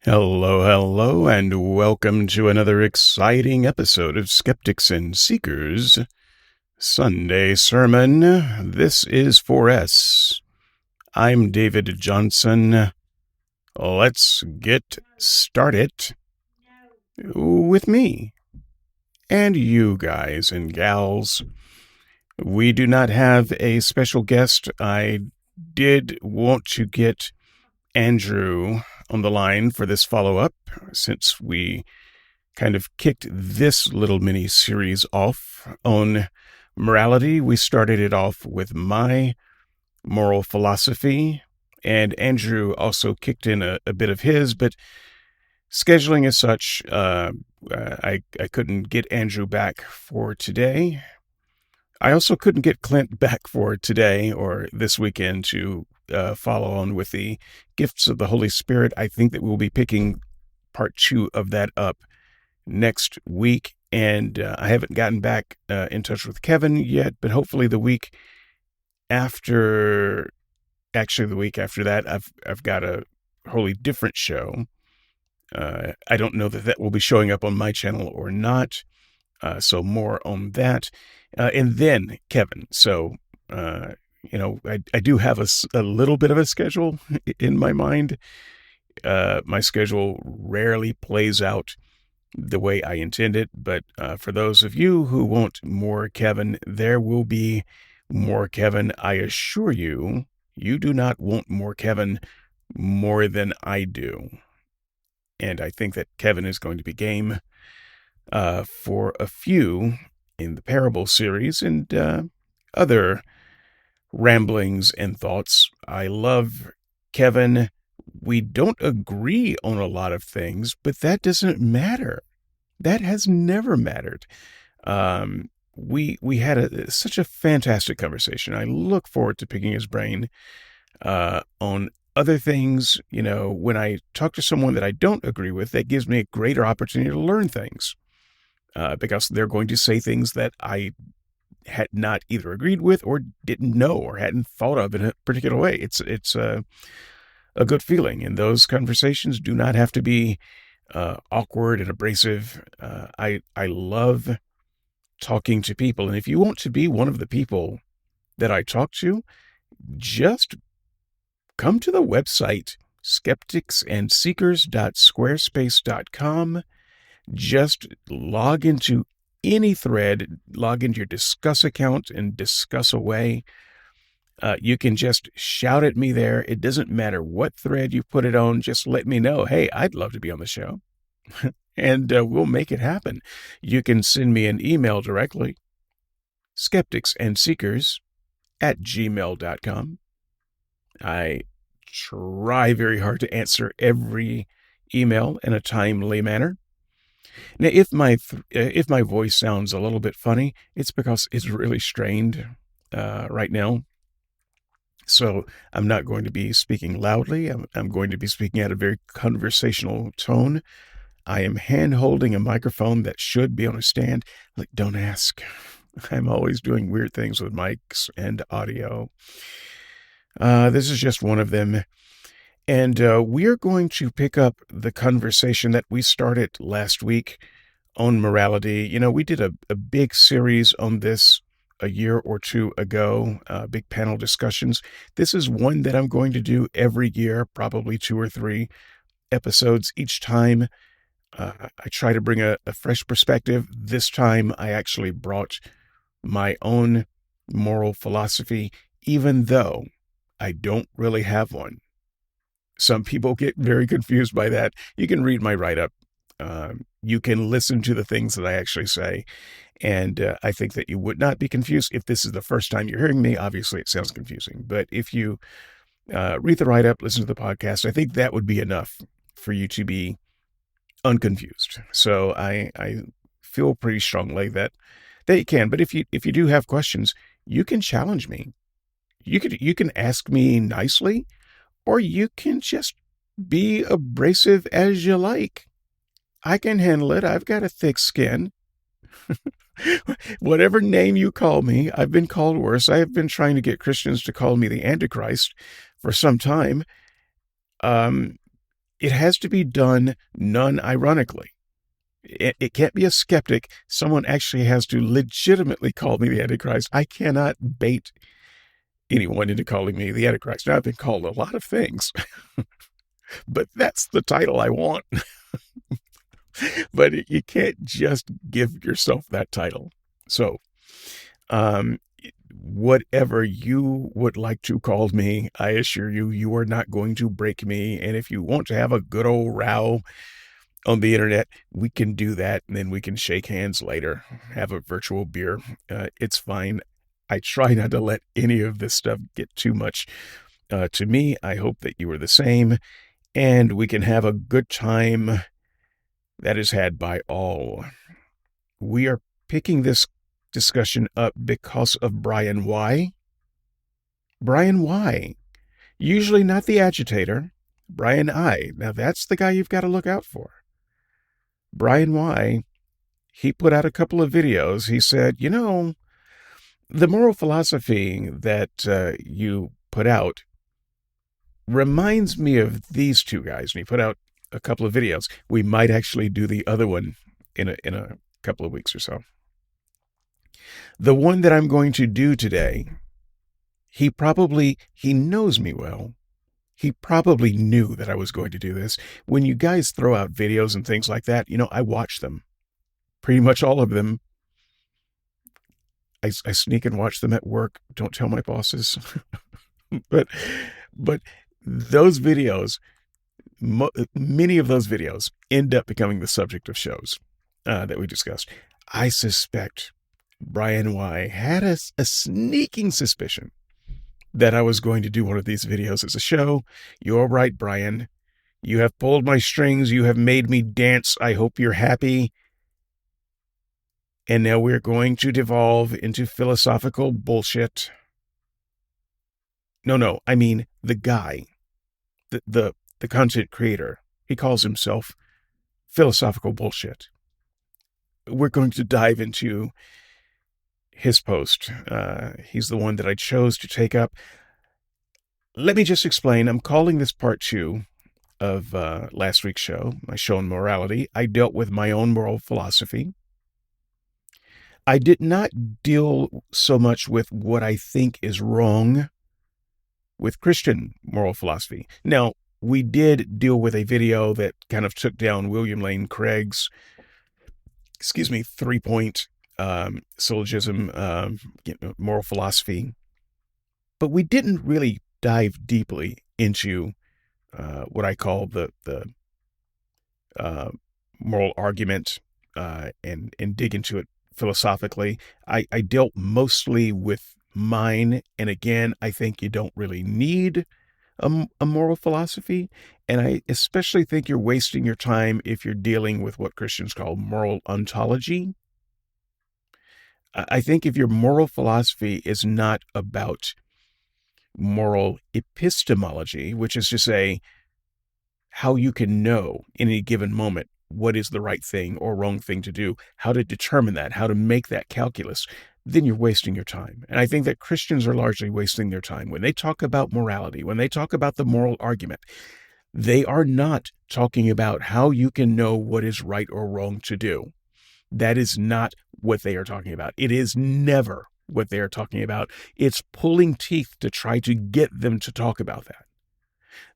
Hello, and welcome to another exciting episode of Skeptics and Seekers Sunday Sermon. This is 4S. I'm David Johnson. Let's get started with me and you guys and gals. We do not have a special guest. I did want to get Andrew on the line for this follow-up since we kind of kicked this little mini series off on morality. We started it off with my moral philosophy, and Andrew also kicked in a bit of his, but scheduling as such, I couldn't get Andrew back for today. I also couldn't get Clint back for today or this weekend to follow on with the gifts of the Holy Spirit. I think that we'll be picking part 2 of that up next week, and I haven't gotten back in touch with Kevin yet, but hopefully the week after, actually the week after that, I've got a wholly different show. I don't know that will be showing up on my channel or not, so more on that. And then Kevin. So, I do have a little bit of a schedule in my mind. My schedule rarely plays out the way I intend it, but for those of you who want more Kevin, there will be more Kevin. I assure you, you do not want more Kevin more than I do. And I think that Kevin is going to be game for a few in the Parable series and other ramblings and thoughts. I love Kevin. We don't agree on a lot of things, but that doesn't matter. That has never mattered. We had such a fantastic conversation. I look forward to picking his brain on other things. When I talk to someone that I don't agree with, that gives me a greater opportunity to learn things because they're going to say things that I had not either agreed with or didn't know or hadn't thought of in a particular way. It's a good feeling, and those conversations do not have to be awkward and abrasive. I love talking to people, and if you want to be one of the people that I talk to, just come to the website skepticsandseekers.squarespace.com. Just log into any thread, log into your Discuss account and discuss away. You can just shout at me there. It doesn't matter what thread you put it on. Just let me know, hey, I'd love to be on the show. And we'll make it happen. You can send me an email directly, skepticsandseekers@gmail.com. I try very hard to answer every email in a timely manner. Now, if my voice sounds a little bit funny, it's because it's really strained right now. So I'm not going to be speaking loudly. I'm going to be speaking at a very conversational tone. I am hand-holding a microphone that should be on a stand. Don't ask. I'm always doing weird things with mics and audio. This is just one of them. And we're going to pick up the conversation that we started last week on morality. We did a big series on this a year or two ago, big panel discussions. This is one that I'm going to do every year, probably 2 or 3 episodes each time. I try to bring a fresh perspective. This time I actually brought my own moral philosophy, even though I don't really have one. Some people get very confused by that. You can read my write-up. You can listen to the things that I actually say. And I think that you would not be confused. If this is the first time you're hearing me, obviously it sounds confusing. But if you read the write-up, listen to the podcast, I think that would be enough for you to be unconfused. So I feel pretty strongly that you can. But if you do have questions, you can challenge me. You can ask me nicely, or you can just be abrasive as you like. I can handle it. I've got a thick skin. Whatever name you call me, I've been called worse. I have been trying to get Christians to call me the Antichrist for some time. It has to be done non-ironically. It can't be a skeptic. Someone actually has to legitimately call me the Antichrist. I cannot bait anyone into calling me the Antichrist. Now, I've been called a lot of things, but that's the title I want. But you can't just give yourself that title. So, um, whatever you would like to call me, I assure you, you are not going to break me. And if you want to have a good old row on the internet, we can do that, and then we can shake hands later, have a virtual beer. It's fine. I try not to let any of this stuff get too much to me. I hope that you are the same, and we can have a good time that is had by all. We are picking this discussion up because of Brian Y. Brian Y. Usually not the agitator. Brian I. Now that's the guy you've got to look out for. Brian Y. He put out a couple of videos. He said, the moral philosophy that you put out reminds me of these two guys. And he put out a couple of videos. We might actually do the other one in a couple of weeks or so. The one that I'm going to do today, he knows me well. He probably knew that I was going to do this. When you guys throw out videos and things like that, I watch them. Pretty much all of them. I sneak and watch them at work. Don't tell my bosses. but those videos, many of those videos end up becoming the subject of shows that we discussed. I suspect Brian Y. had a sneaking suspicion that I was going to do one of these videos as a show. You're right, Brian. You have pulled my strings. You have made me dance. I hope you're happy. And now we're going to devolve into philosophical bullshit. No, I mean the guy, the content creator. He calls himself philosophical bullshit. We're going to dive into his post. He's the one that I chose to take up. Let me just explain. I'm calling this part 2 of last week's show, my show on morality. I dealt with my own moral philosophy. I did not deal so much with what I think is wrong with Christian moral philosophy. Now, we did deal with a video that kind of took down William Lane Craig's, 3-point syllogism, moral philosophy. But we didn't really dive deeply into what I call the moral argument and dig into it philosophically. I dealt mostly with mine, and again, I think you don't really need a moral philosophy, and I especially think you're wasting your time if you're dealing with what Christians call moral ontology. I think if your moral philosophy is not about moral epistemology, which is to say how you can know in any given moment what is the right thing or wrong thing to do, how to determine that, how to make that calculus, then you're wasting your time. And I think that Christians are largely wasting their time. When they talk about morality, when they talk about the moral argument, they are not talking about how you can know what is right or wrong to do. That is not what they are talking about. It is never what they are talking about. It's pulling teeth to try to get them to talk about that.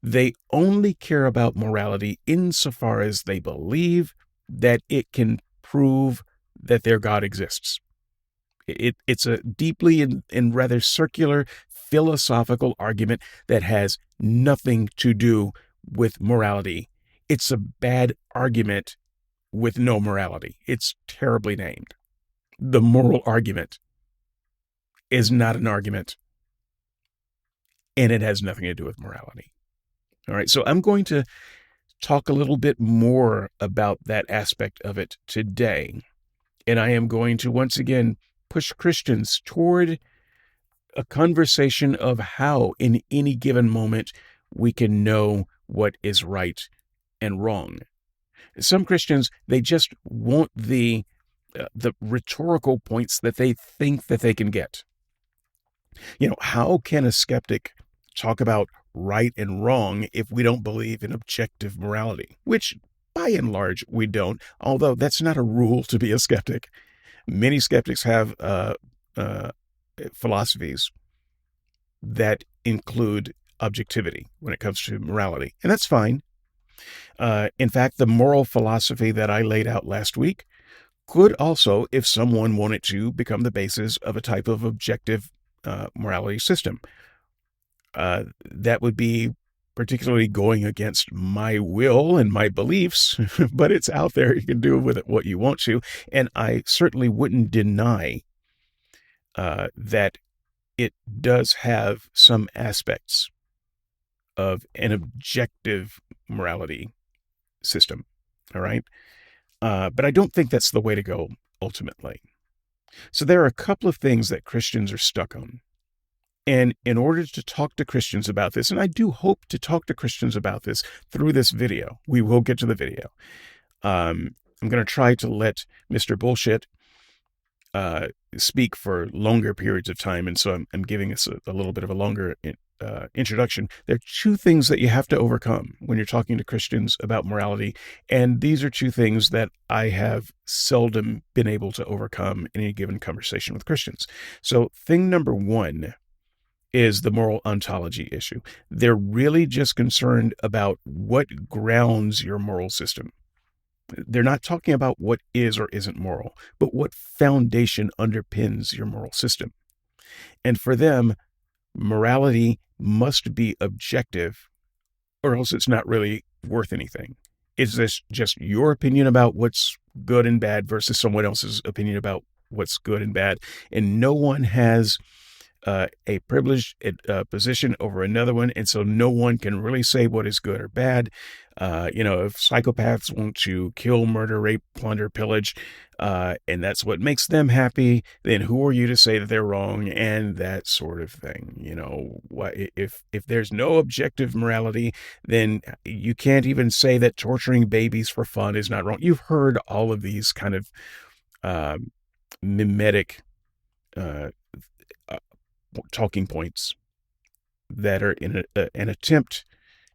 They only care about morality insofar as they believe that it can prove that their God exists. It's a deeply and rather circular philosophical argument that has nothing to do with morality. It's a bad argument with no morality. It's terribly named. The moral argument is not an argument, and it has nothing to do with morality. All right, so I'm going to talk a little bit more about that aspect of it today, and I am going to once again push Christians toward a conversation of how in any given moment we can know what is right and wrong. Some Christians, they just want the rhetorical points that they think that they can get. How can a skeptic talk about right and wrong if we don't believe in objective morality, which by and large we don't, although that's not a rule to be a skeptic. Many skeptics have uh, philosophies that include objectivity when it comes to morality, and that's fine. In fact, the moral philosophy that I laid out last week could also, if someone wanted to, become the basis of a type of objective morality system. That would be particularly going against my will and my beliefs, but it's out there. You can do with it what you want to. And I certainly wouldn't deny that it does have some aspects of an objective morality system. All right. But I don't think that's the way to go ultimately. So there are a couple of things that Christians are stuck on. And in order to talk to Christians about this, and I do hope to talk to Christians about this through this video, we will get to the video. I'm going to try to let Mr. Bullshit speak for longer periods of time, and so I'm giving us a little bit of a longer introduction. There are two things that you have to overcome when you're talking to Christians about morality, and these are two things that I have seldom been able to overcome in any given conversation with Christians. So thing number one is the moral ontology issue. They're really just concerned about what grounds your moral system. They're not talking about what is or isn't moral, but what foundation underpins your moral system. And for them, morality must be objective, or else it's not really worth anything. Is this just your opinion about what's good and bad versus someone else's opinion about what's good and bad? And no one has a privileged position over another one, and so no one can really say what is good or bad. If psychopaths want to kill, murder, rape, plunder, pillage, and that's what makes them happy, then who are you to say that they're wrong, and that sort of thing. If there's no objective morality, then you can't even say that torturing babies for fun is not wrong. You've heard all of these kind of mimetic talking points that are in an attempt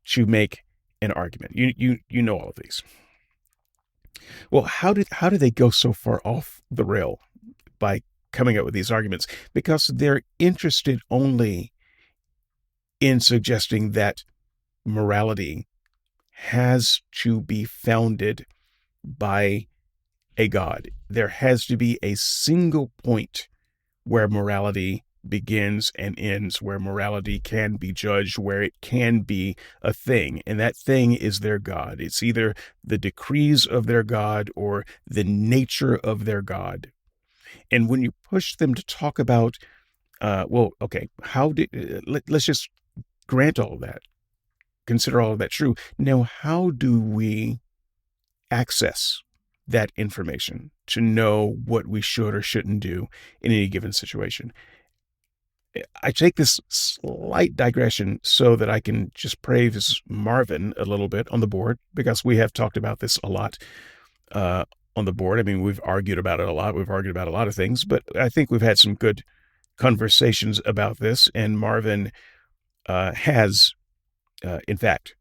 to make an argument. You know all of these. Well, how do they go so far off the rail by coming up with these arguments? Because they're interested only in suggesting that morality has to be founded by a God. There has to be a single point where morality begins and ends, where morality can be judged, where it can be a thing. And that thing is their God. It's either the decrees of their God or the nature of their God. And when you push them to talk about, let's just grant all of that, consider all of that true. Now, how do we access that information to know what we should or shouldn't do in any given situation? I take this slight digression so that I can just praise Marvin a little bit on the board, because we have talked about this a lot on the board. I mean, we've argued about it a lot. We've argued about a lot of things, but I think we've had some good conversations about this. And Marvin has, in fact,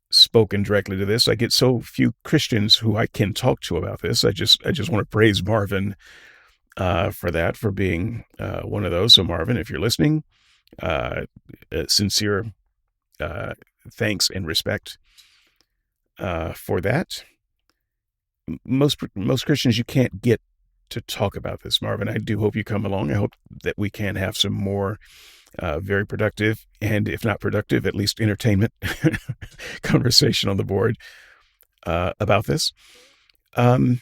spoken directly to this. I get so few Christians who I can talk to about this. I just want to praise Marvin for that, for being one of those. So Marvin, if you're listening, sincere thanks and respect for that. Most Christians, you can't get to talk about this, Marvin. I do hope you come along. I hope that we can have some more very productive, and if not productive, at least entertainment conversation on the board about this. So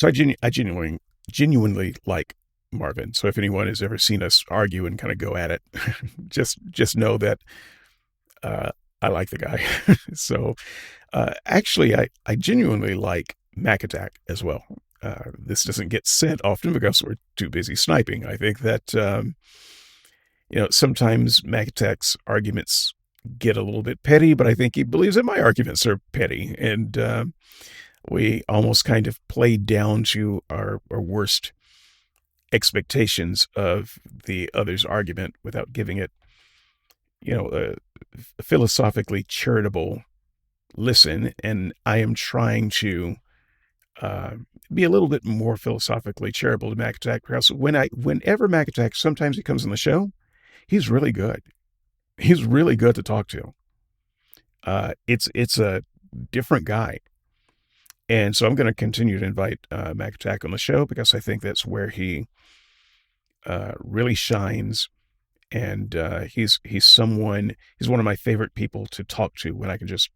I genuinely like Marvin. So if anyone has ever seen us argue and kind of go at it, just know that I like the guy. So actually, I genuinely like Mac Attack as well. This doesn't get said often because we're too busy sniping. I think that sometimes Mac Attack's arguments get a little bit petty, but I think he believes that my arguments are petty, and we almost kind of played down to our worst expectations of the other's argument without giving it you know, philosophically charitable listen, and I am trying to uh, be a little bit more philosophically charitable to Mac Attack because whenever Mac Attack, sometimes he comes on the show, he's really good. He's really good to talk to. It's a different guy, and so I'm going to continue to invite Mac Attack on the show because I think that's where he really shines. And he's one of my favorite people to talk to when I can just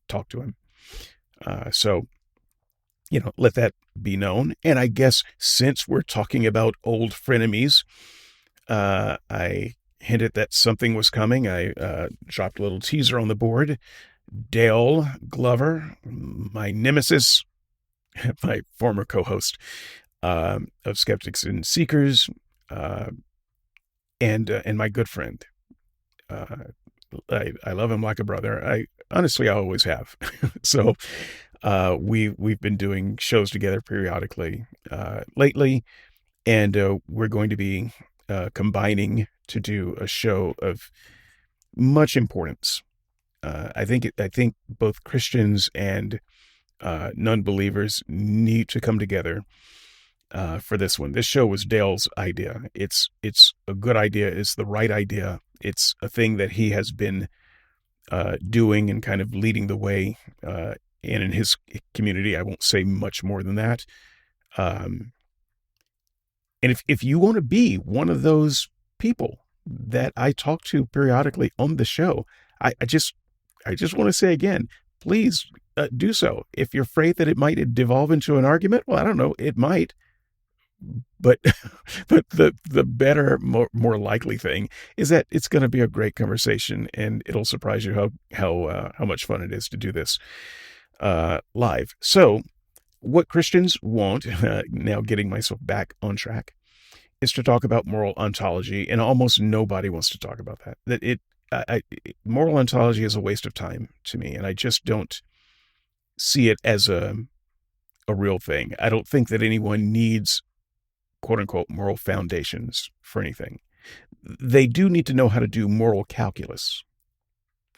talk to him. So let that be known. And I guess since we're talking about old frenemies, I hinted that something was coming. I dropped a little teaser on the board. Dale Glover, my nemesis, my former co-host of Skeptics and Seekers, uh, and my good friend. Uh, I love him like a brother. I always have. So we've been doing shows together periodically lately, and we're going to be combining to do a show of much importance. I think both Christians and non-believers need to come together for this one. This show was Dale's idea. It's a good idea. It's the right idea. It's a thing that he has been doing and kind of leading the way in his community. I won't say much more than that. Um, and if you want to be one of those people that I talk to periodically on the show, I just want to say again, please do so. If you're afraid that it might devolve into an argument, well, I don't know, it might. But but the better, more likely thing is that it's going to be a great conversation, and it'll surprise you how much fun it is to do this live. So, what Christians want, now getting myself back on track, is to talk about moral ontology, and almost nobody wants to talk about that. Moral ontology is a waste of time to me, and I just don't see it as a real thing. I don't think that anyone needs quote unquote moral foundations for anything. They do need to know how to do moral calculus.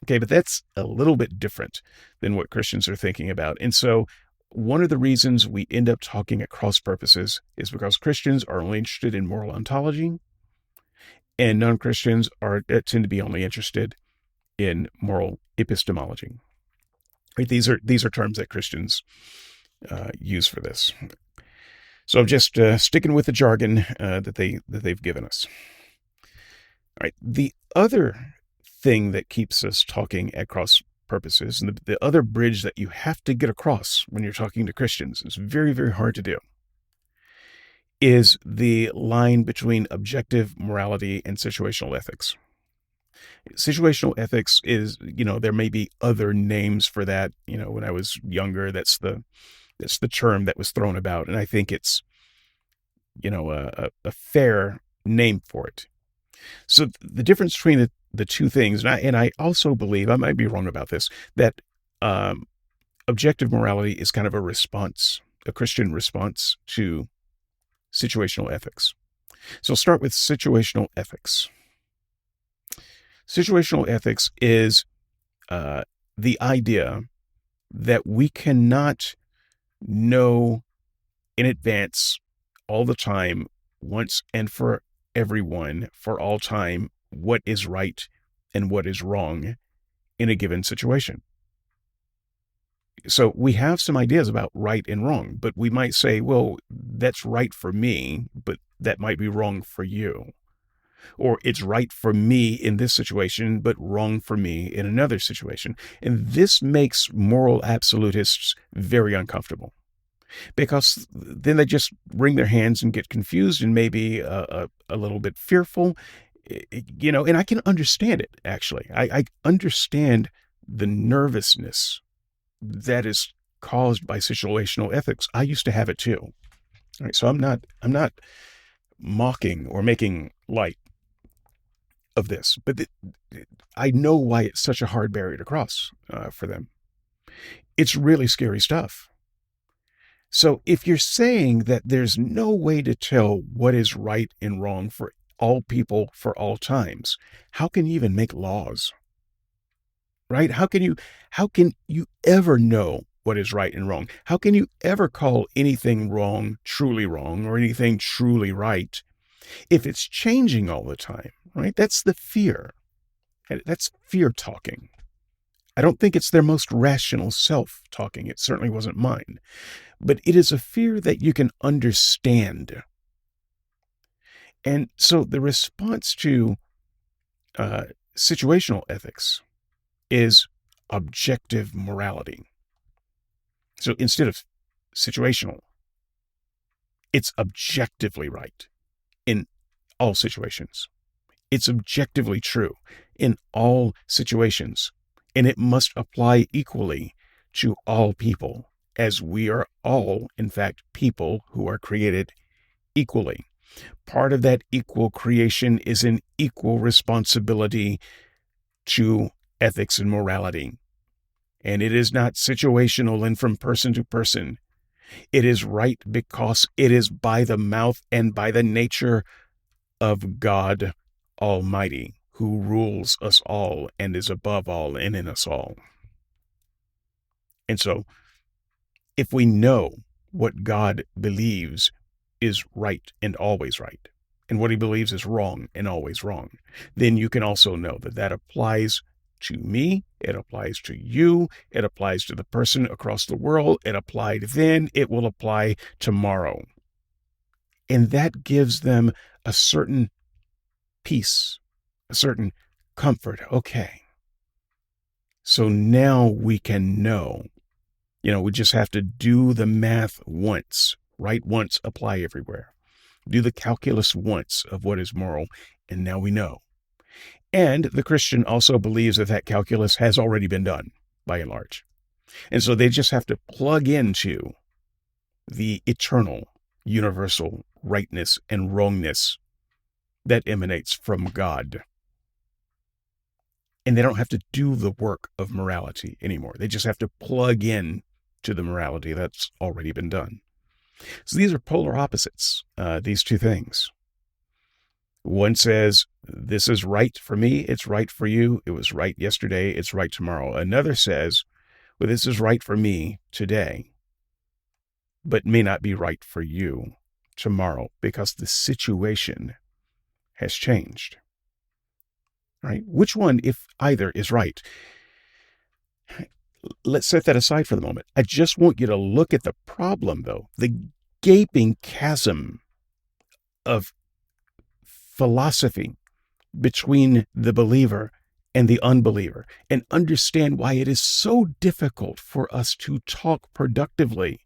Okay, but that's a little bit different than what Christians are thinking about. And so one of the reasons we end up talking at cross purposes is because Christians are only interested in moral ontology, and non-Christians tend to be only interested in moral epistemology. Right? These are terms that Christians use for this. So I'm just sticking with the jargon that they've given us. All right. The other thing that keeps us talking at cross purposes, and the other bridge that you have to get across when you're talking to Christians, is very, very hard to do, is the line between objective morality and situational ethics. Situational ethics is, there may be other names for that. When I was younger, that's the term that was thrown about, and I think it's a fair name for it. So the difference between the two things, and I also believe, I might be wrong about this, that objective morality is kind of a response, a Christian response to situational ethics. So I'll start with situational ethics. Situational ethics is the idea that we cannot know in advance all the time, once and for everyone, for all time, what is right and what is wrong in a given situation. So we have some ideas about right and wrong, but we might say, well, that's right for me, but that might be wrong for you. Or it's right for me in this situation, but wrong for me in another situation. And this makes moral absolutists very uncomfortable, because then they just wring their hands and get confused and maybe a little bit fearful, and I can understand it, actually. I understand the nervousness that is caused by situational ethics. I used to have it too. All right, so I'm not mocking or making light of this, but I know why it's such a hard barrier to cross for them. It's really scary stuff. So if you're saying that there's no way to tell what is right and wrong for all people for all times, how can you even make laws? Right? How can you ever know what is right and wrong? How can you ever call anything wrong or anything truly right if it's changing all the time, right? That's the fear. That's fear talking. I don't think it's their most rational self talking. It certainly wasn't mine. But it is a fear that you can understand. And so the response to uh, situational ethics is objective morality. So instead of situational, it's objectively right in all situations. It's objectively true in all situations, and it must apply equally to all people, as we are all, in fact, people who are created equally. Part of that equal creation is an equal responsibility to ethics and morality. And it is not situational and from person to person. It is right because it is by the mouth and by the nature of God Almighty, who rules us all and is above all and in us all. And so, if we know what God believes is right and always right, and what he believes is wrong and always wrong, then you can also know that that applies to me, it applies to you, it applies to the person across the world, it applied then, it will apply tomorrow. And that gives them a certain peace, a certain comfort. Okay, so now we can know. We just have to do the math once, write once, apply everywhere. Do the calculus once of what is moral, and now we know. And the Christian also believes that that calculus has already been done, by and large. And so they just have to plug into the eternal, universal rightness and wrongness that emanates from God. And they don't have to do the work of morality anymore. They just have to plug in to the morality that's already been done. So these are polar opposites, these two things. One says, this is right for me, it's right for you, it was right yesterday, it's right tomorrow. Another says, well, this is right for me today, but may not be right for you tomorrow because the situation has changed. Right? Which one, if either, is right? Let's set that aside for the moment. I just want you to look at the problem, though, the gaping chasm of philosophy between the believer and the unbeliever, and understand why it is so difficult for us to talk productively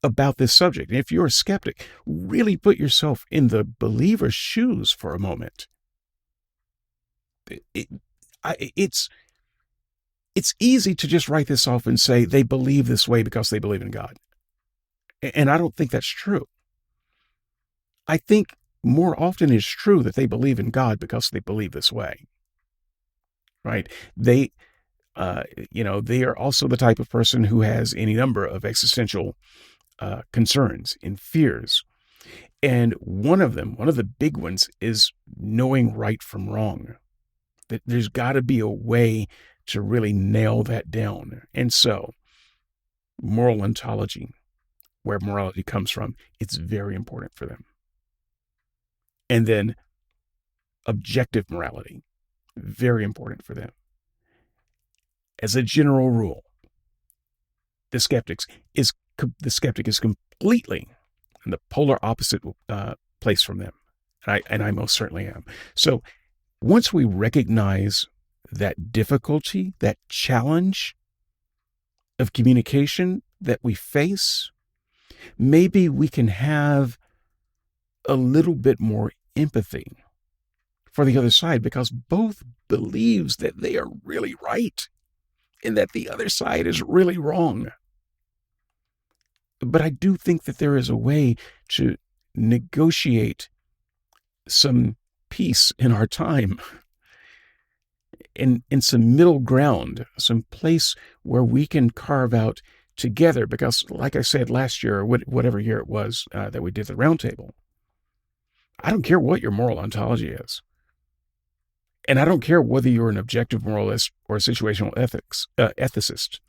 about this subject. And if you're a skeptic, really put yourself in the believer's shoes for a moment. It's easy to just write this off and say they believe this way because they believe in God. And I don't think that's true. I think more often it's true that they believe in God because they believe this way. Right? They are also the type of person who has any number of existential concerns and fears. And one of the big ones, is knowing right from wrong. That there's got to be a way to really nail that down. And so, moral ontology, where morality comes from, it's very important for them. And then objective morality, very important for them. As a general rule, the skeptic is completely in the polar opposite place from them. And I most certainly am. So once we recognize that difficulty, that challenge of communication that we face, maybe we can have a little bit more empathy for the other side, because both believes that they are really right and that the other side is really wrong. But I do think that there is a way to negotiate some peace in our time, in some middle ground, some place where we can carve out together. Because like I said last year, or whatever year it was that we did the roundtable, I don't care what your moral ontology is. And I don't care whether you're an objective moralist or a situational ethicist.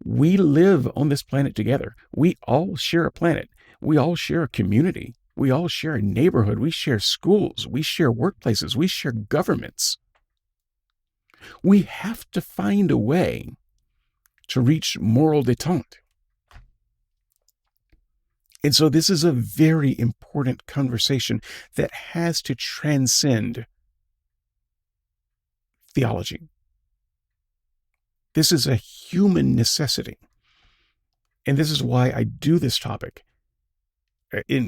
We live on this planet together. We all share a planet. We all share a community. We all share a neighborhood. We share schools. We share workplaces. We share governments. We have to find a way to reach moral detente. And so this is a very important conversation that has to transcend theology. This is a human necessity. And this is why I do this topic.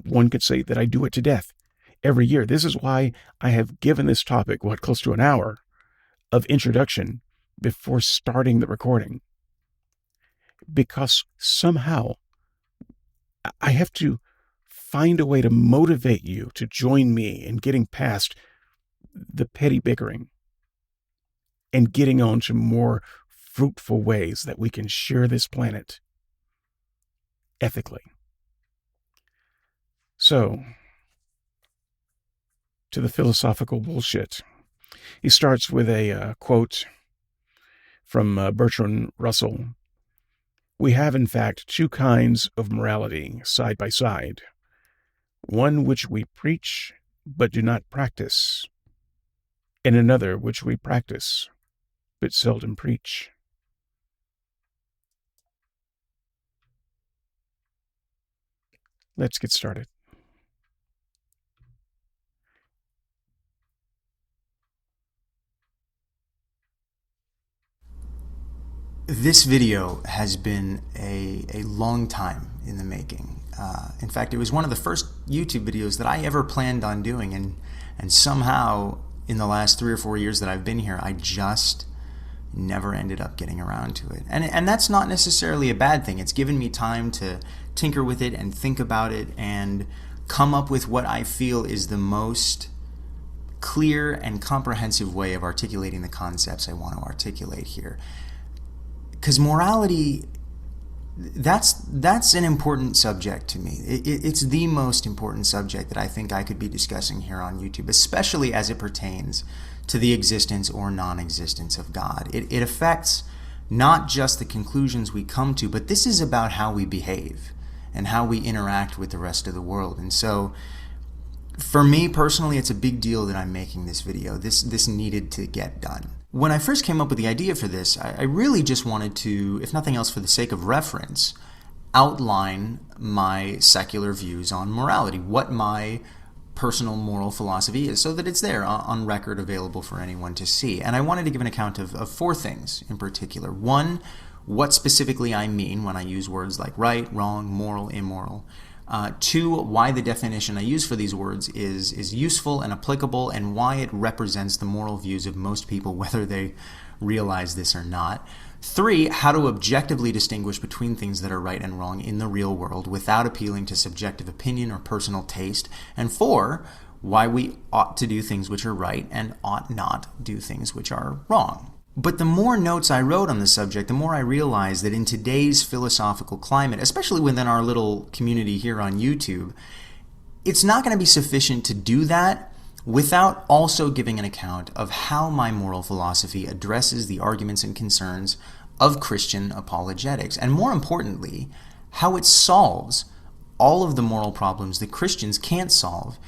One could say that I do it to death every year. This is why I have given this topic, close to an hour of introduction before starting the recording. Because somehow I have to find a way to motivate you to join me in getting past the petty bickering and getting on to more fruitful ways that we can share this planet ethically. So, to the philosophical bullshit. He starts with a quote from Bertrand Russell. We have, in fact, two kinds of morality side by side. One which we preach but do not practice, and another which we practice but seldom preach. Let's get started. This video has been a long time in the making. In fact, it was one of the first YouTube videos that I ever planned on doing, and somehow in the last 3 or 4 years that I've been here, I just never ended up getting around to it. And that's not necessarily a bad thing. It's given me time to tinker with it and think about it and come up with what I feel is the most clear and comprehensive way of articulating the concepts I want to articulate here. Because morality, that's an important subject to me. It's the most important subject that I think I could be discussing here on YouTube, especially as it pertains to the existence or non-existence of God. It affects not just the conclusions we come to, but this is about how we behave and how we interact with the rest of the world. And so, for me personally, it's a big deal that I'm making this video. This needed to get done. When I first came up with the idea for this, I really just wanted to, if nothing else for the sake of reference, outline my secular views on morality, what my personal moral philosophy is, so that it's there on record, available for anyone to see. And I wanted to give an account of 4 things in particular. 1, what specifically I mean when I use words like right, wrong, moral, immoral. 2, why the definition I use for these words is useful and applicable, and why it represents the moral views of most people, whether they realize this or not. 3, how to objectively distinguish between things that are right and wrong in the real world without appealing to subjective opinion or personal taste. And 4, why we ought to do things which are right and ought not do things which are wrong. But the more notes I wrote on the subject, the more I realized that in today's philosophical climate, especially within our little community here on YouTube, it's not going to be sufficient to do that without also giving an account of how my moral philosophy addresses the arguments and concerns of Christian apologetics, and more importantly, how it solves all of the moral problems that Christians can't solve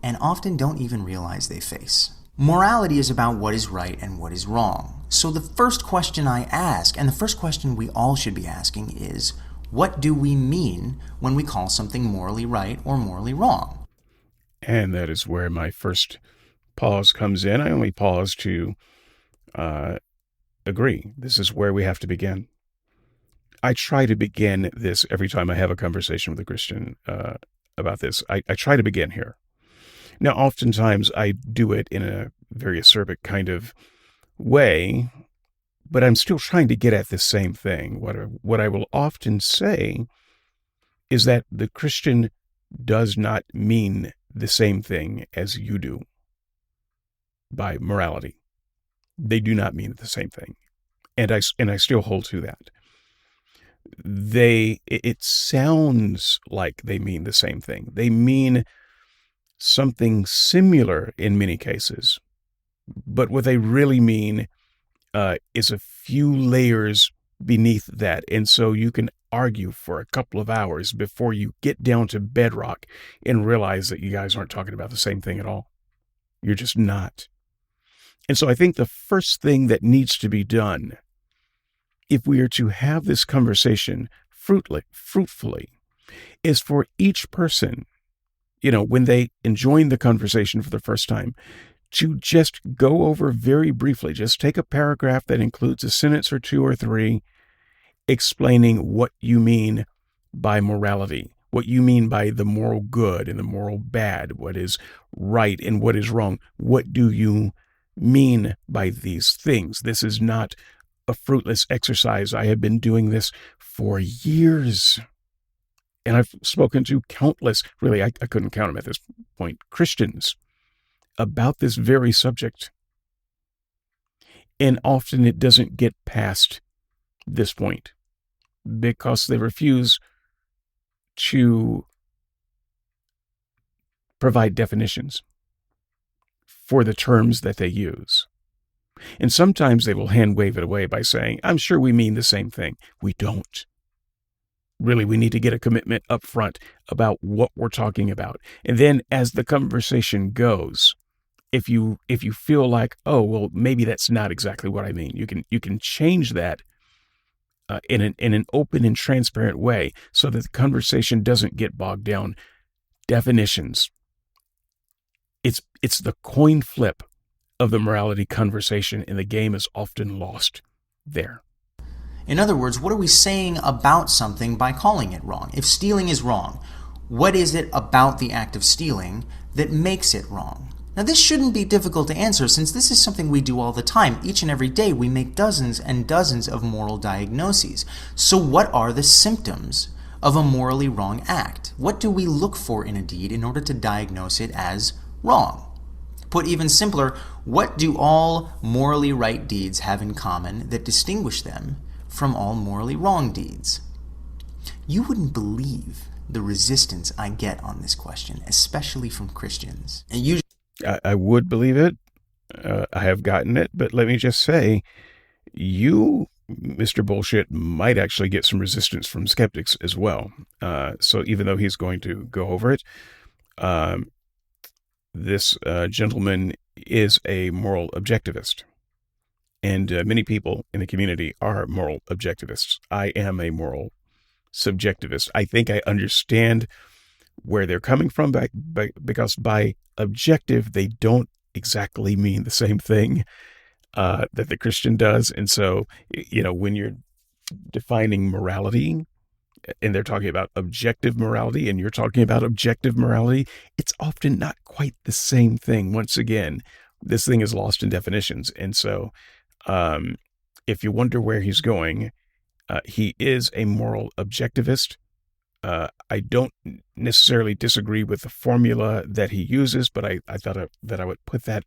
and often don't even realize they face. Morality is about what is right and what is wrong. So the first question I ask, and the first question we all should be asking, is, what do we mean when we call something morally right or morally wrong? And that is where my first pause comes in. I only pause to agree. This is where we have to begin. I try to begin this every time I have a conversation with a Christian about this. I try to begin here. Now, oftentimes I do it in a very acerbic kind of way, but I'm still trying to get at the same thing. What I will often say is that the Christian does not mean the same thing as you do by morality. They do not mean the same thing. And I still hold to that. It sounds like they mean the same thing. They mean something similar in many cases, but what they really mean is a few layers beneath that. And so you can argue for a couple of hours before you get down to bedrock and realize that you guys aren't talking about the same thing at all. You're just not. And so I think the first thing that needs to be done, if we are to have this conversation fruitfully, is for each person, when they join the conversation for the first time, to just go over very briefly, just take a paragraph that includes a sentence or two or three explaining what you mean by morality, what you mean by the moral good and the moral bad, what is right and what is wrong. What do you mean by these things? This is not a fruitless exercise. I have been doing this for years. And I've spoken to countless, really, I couldn't count them at this point, Christians about this very subject. And often it doesn't get past this point because they refuse to provide definitions for the terms that they use. And sometimes they will hand wave it away by saying, I'm sure we mean the same thing. We don't. Really, we need to get a commitment up front about what we're talking about. And then as the conversation goes, if you feel like, oh, well, maybe that's not exactly what I mean, you can change that in an open and transparent way so that the conversation doesn't get bogged down. Definitions. It's the coin flip of the morality conversation, and the game is often lost there. In other words, what are we saying about something by calling it wrong? If stealing is wrong, what is it about the act of stealing that makes it wrong? Now, this shouldn't be difficult to answer since this is something we do all the time. Each and every day we make dozens and dozens of moral diagnoses. So what are the symptoms of a morally wrong act? What do we look for in a deed in order to diagnose it as wrong? Put even simpler, what do all morally right deeds have in common that distinguish them from all morally wrong deeds? You wouldn't believe the resistance I get on this question, especially from Christians. And usually, I would believe it. I have gotten it, but let me just say, you, Mr. Bullshit, might actually get some resistance from skeptics as well. So even though he's going to go over it, this gentleman is a moral objectivist. And many people in the community are moral objectivists. I am a moral subjectivist. I think I understand where they're coming from because by objective, they don't exactly mean the same thing that the Christian does. And so, when you're defining morality and they're talking about objective morality and you're talking about objective morality, it's often not quite the same thing. Once again, this thing is lost in definitions. And so if you wonder where he's going, he is a moral objectivist. I don't necessarily disagree with the formula that he uses, but I thought that I would put that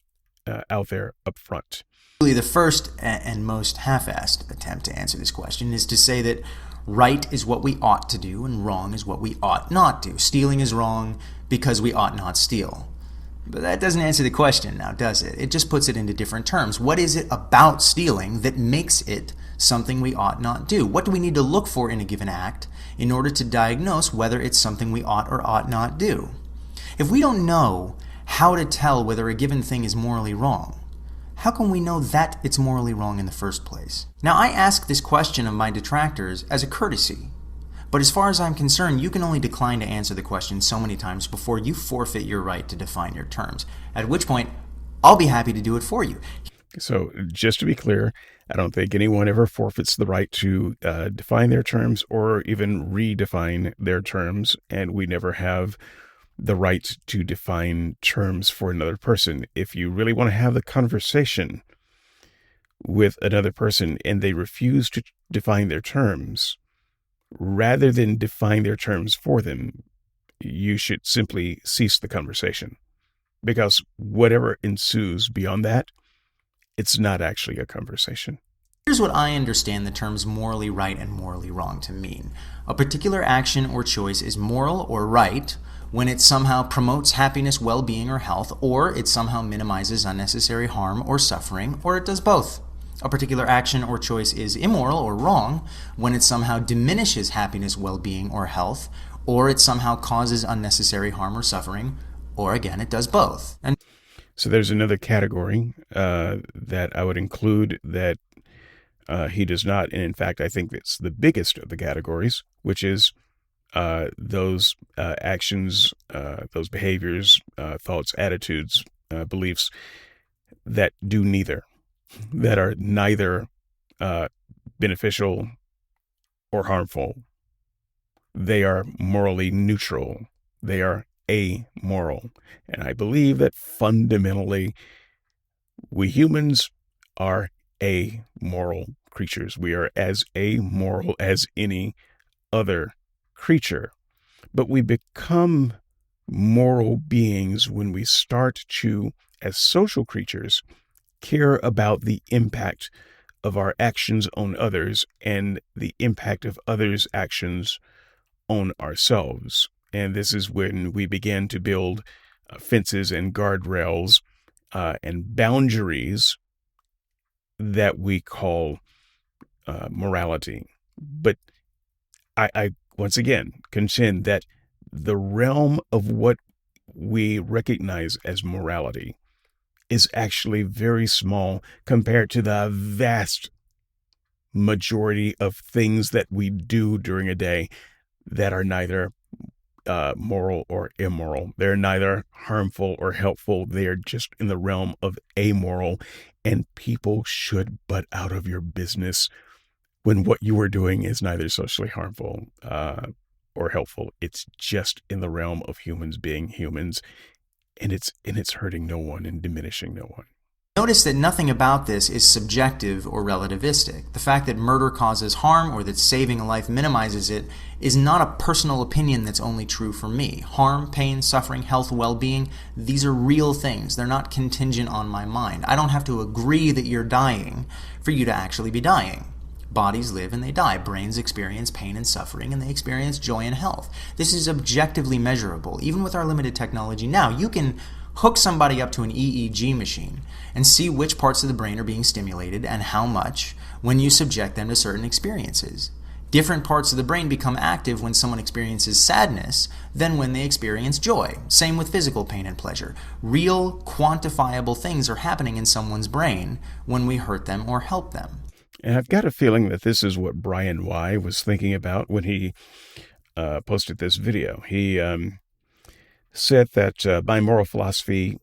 out there up front. the first and most half-assed attempt to answer this question is to say that right is what we ought to do and wrong is what we ought not do. Stealing is wrong because we ought not steal. But that doesn't answer the question now, does it? It just puts it into different terms. What is it about stealing that makes it something we ought not do? What do we need to look for in a given act in order to diagnose whether it's something we ought or ought not do? If we don't know how to tell whether a given thing is morally wrong, how can we know that it's morally wrong in the first place? Now, I ask this question of my detractors as a courtesy. But as far as I'm concerned, you can only decline to answer the question so many times before you forfeit your right to define your terms, at which point I'll be happy to do it for you. So just to be clear, I don't think anyone ever forfeits the right to define their terms or even redefine their terms, and we never have the right to define terms for another person. If you really want to have the conversation with another person and they refuse to define their terms, rather than define their terms for them, you should simply cease the conversation. Because whatever ensues beyond that, it's not actually a conversation. Here's what I understand the terms morally right and morally wrong to mean. A particular action or choice is moral or right when it somehow promotes happiness, well being, or health, or it somehow minimizes unnecessary harm or suffering, or it does both. A particular action or choice is immoral or wrong when it somehow diminishes happiness, well being, or health, or it somehow causes unnecessary harm or suffering, or again, it does both. And So there's another category that I would include that he does not. And in fact, I think it's the biggest of the categories, which is those actions, those behaviors, thoughts, attitudes, beliefs that do neither, that are neither beneficial or harmful. They are morally neutral. They are amoral. And I believe that fundamentally we humans are amoral creatures. We are as amoral as any other creature. But we become moral beings when we start to, as social creatures, care about the impact of our actions on others and the impact of others' actions on ourselves. And this is when we begin to build fences and guardrails and boundaries that we call morality. But I once again contend that the realm of what we recognize as morality is actually very small compared to the vast majority of things that we do during a day that are neither moral or immoral. They're neither harmful or helpful. They are just in the realm of amoral, and people should butt out of your business when what you are doing is neither socially harmful or helpful. It's just in the realm of humans being humans, and it's hurting no one and diminishing no one. notice that nothing about this is subjective or relativistic. The fact that murder causes harm or that saving a life minimizes it is not a personal opinion that's only true for me. Harm, pain, suffering, health, well-being, these are real things. They're not contingent on my mind. I don't have to agree that you're dying for you to actually be dying. Bodies live and they die. Brains experience pain and suffering, and they experience joy and health. This is objectively measurable. Even with our limited technology now, you can hook somebody up to an EEG machine and see which parts of the brain are being stimulated and how much when you subject them to certain experiences. Different parts of the brain become active when someone experiences sadness than when they experience joy. Same with physical pain and pleasure. Real, quantifiable things are happening in someone's brain when we hurt them or help them. And I've got a feeling that this is what Brian Y. was thinking about when he posted this video. He said that my moral philosophy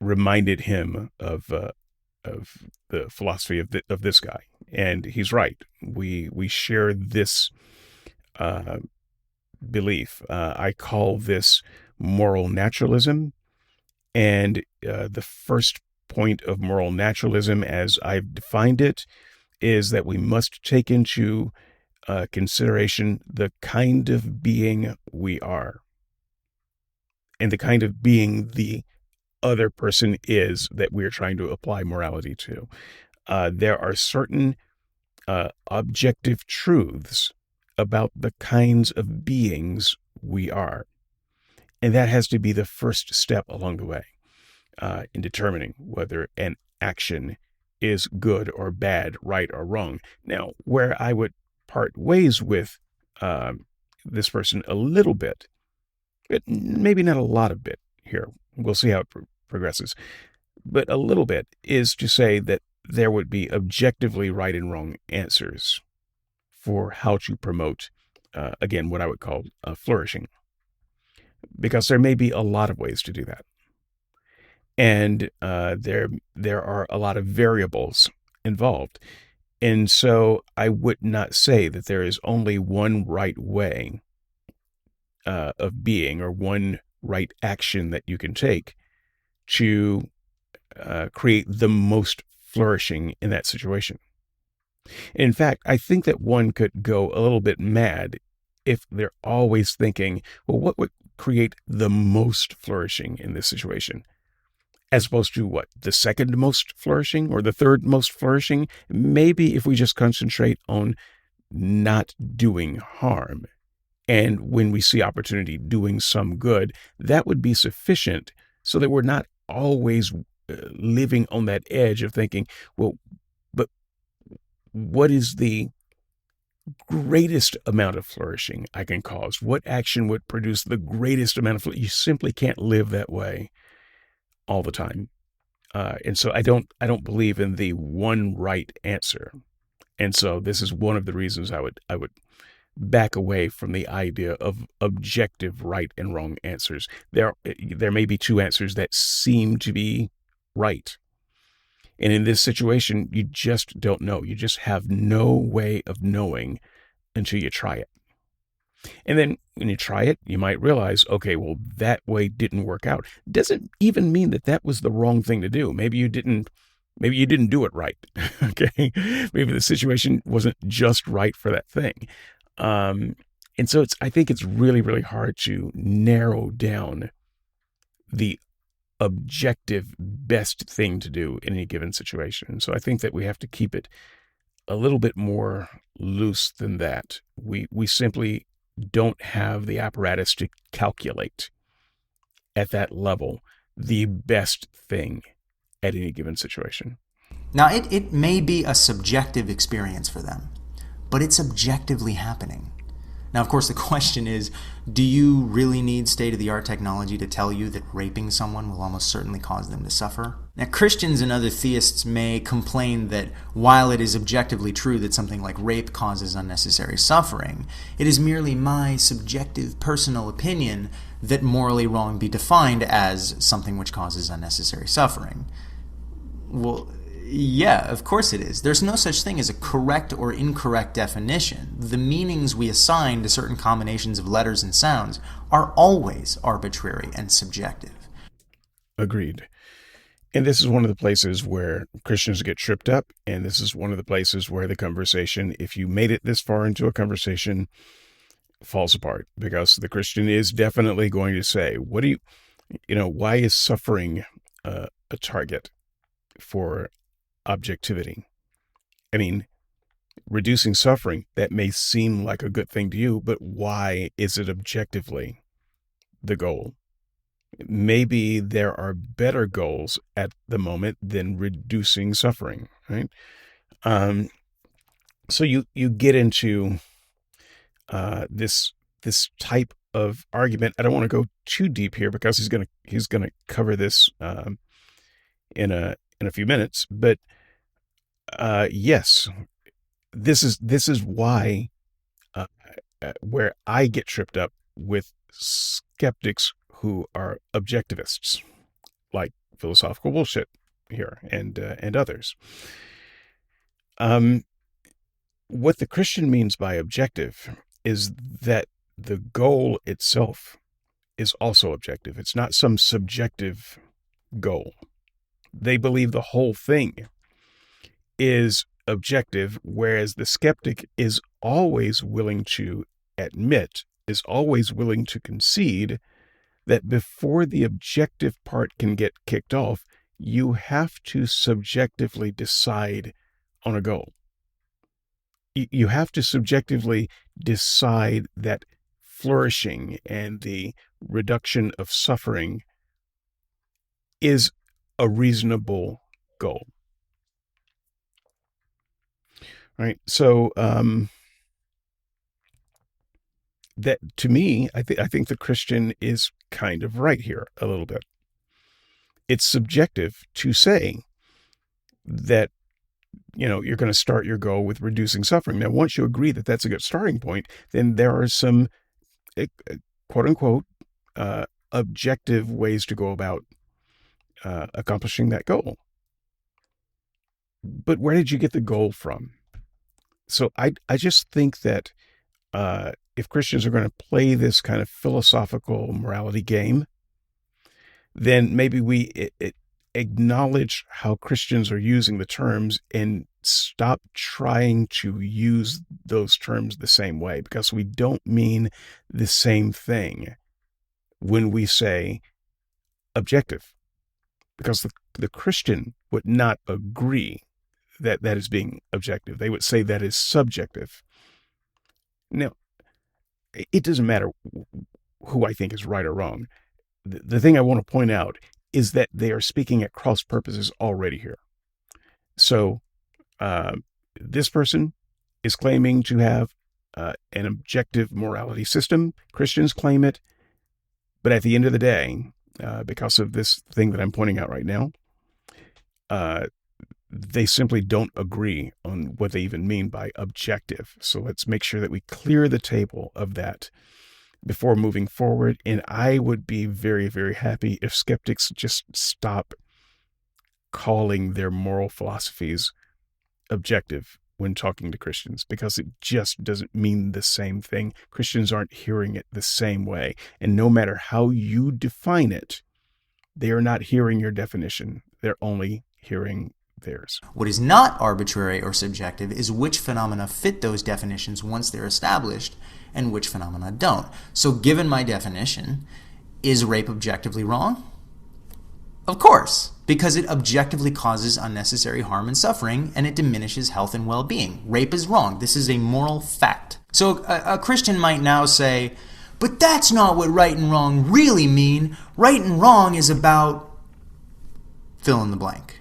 reminded him of the philosophy of this guy, and he's right. We share this belief. I call this moral naturalism, and the first point of moral naturalism, as I've defined it, is that we must take into consideration the kind of being we are and the kind of being the other person is that we're trying to apply morality to. There are certain objective truths about the kinds of beings we are. And that has to be the first step along the way in determining whether an action is good or bad, right or wrong. Now, where I would part ways with this person a little bit, but maybe not a lot of bit here. We'll see how it progresses. But a little bit is to say that there would be objectively right and wrong answers for how to promote, again, what I would call flourishing. Because there may be a lot of ways to do that. And there are a lot of variables involved. And so I would not say that there is only one right way of being or one right action that you can take to create the most flourishing in that situation. In fact, I think that one could go a little bit mad if they're always thinking, well, what would create the most flourishing in this situation? As opposed to what? The second most flourishing or the third most flourishing? Maybe if we just concentrate on not doing harm And when we see opportunity doing some good, that would be sufficient so that we're not always living on that edge of thinking, well, but what is the greatest amount of flourishing I can cause? What action would produce the greatest amount of flourishing? You simply can't live that way all the time. And so I don't believe in the one right answer. And so this is one of the reasons I would back away from the idea of objective right and wrong answers. There may be two answers that seem to be right. And in this situation, you just don't know. You just have no way of knowing until you try it. And then when you try it, you might realize, okay, well, that way didn't work out. Doesn't even mean that that was the wrong thing to do. Maybe you didn't do it right. Okay. Maybe the situation wasn't just right for that thing. Um, and so I think it's really, really hard to narrow down the objective best thing to do in any given situation. So I think that we have to keep it a little bit more loose than that. We simply don't have the apparatus to calculate at that level the best thing at any given situation. Now, it may be a subjective experience for them, but it's objectively happening. Now, of course, the question is, do you really need state-of-the-art technology to tell you that raping someone will almost certainly cause them to suffer? Now, Christians and other theists may complain that while it is objectively true that something like rape causes unnecessary suffering, it is merely my subjective personal opinion that morally wrong be defined as something which causes unnecessary suffering. Well, yeah, of course it is. There's no such thing as a correct or incorrect definition. The meanings we assign to certain combinations of letters and sounds are always arbitrary and subjective. Agreed. And this is one of the places where Christians get tripped up. And this is one of the places where the conversation, if you made it this far into a conversation, falls apart, because the Christian is definitely going to say, why is suffering a target for objectivity? I mean, reducing suffering, that may seem like a good thing to you, but why is it objectively the goal? Maybe there are better goals at the moment than reducing suffering, right? Um, so you get into this type of argument. I don't want to go too deep here because he's gonna cover this in a few minutes. But yes, this is why where I get tripped up with skeptics who are objectivists, like philosophical bullshit here and others. Um, what the Christian means by objective is that the goal itself is also objective. It's not some subjective goal. They believe the whole thing is objective, whereas the skeptic is always willing to admit, is always willing to concede that before the objective part can get kicked off, you have to subjectively decide on a goal. You have to subjectively decide that flourishing and the reduction of suffering is a reasonable goal. Right. So that, to me, I think the Christian is kind of right here a little bit. It's subjective to say that you're going to start your goal with reducing suffering. Now, once you agree that that's a good starting point, then there are some quote unquote objective ways to go about accomplishing that goal. But where did you get the goal from? So I just think that if Christians are going to play this kind of philosophical morality game, then maybe we acknowledge how Christians are using the terms and stop trying to use those terms the same way, because we don't mean the same thing when we say objective, because the Christian would not agree that is being objective. They would say that is subjective. Now, it doesn't matter who I think is right or wrong. The thing I want to point out is that they are speaking at cross purposes already here. So uh, this person is claiming to have an objective morality system. Christians claim it. But at the end of the day, because of this thing that I'm pointing out right now, uh, they simply don't agree on what they even mean by objective. So let's make sure that we clear the table of that before moving forward. And I would be very, very happy if skeptics just stop calling their moral philosophies objective when talking to Christians, because it just doesn't mean the same thing. Christians aren't hearing it the same way. And no matter how you define it, they are not hearing your definition. They're only hearing theirs. What is not arbitrary or subjective is which phenomena fit those definitions once they're established and which phenomena don't. So given my definition, is rape objectively wrong? Of course, because it objectively causes unnecessary harm and suffering, and it diminishes health and well-being. Rape is wrong. This is a moral fact. So a Christian might now say, but that's not what right and wrong really mean. Right and wrong is about fill in the blank.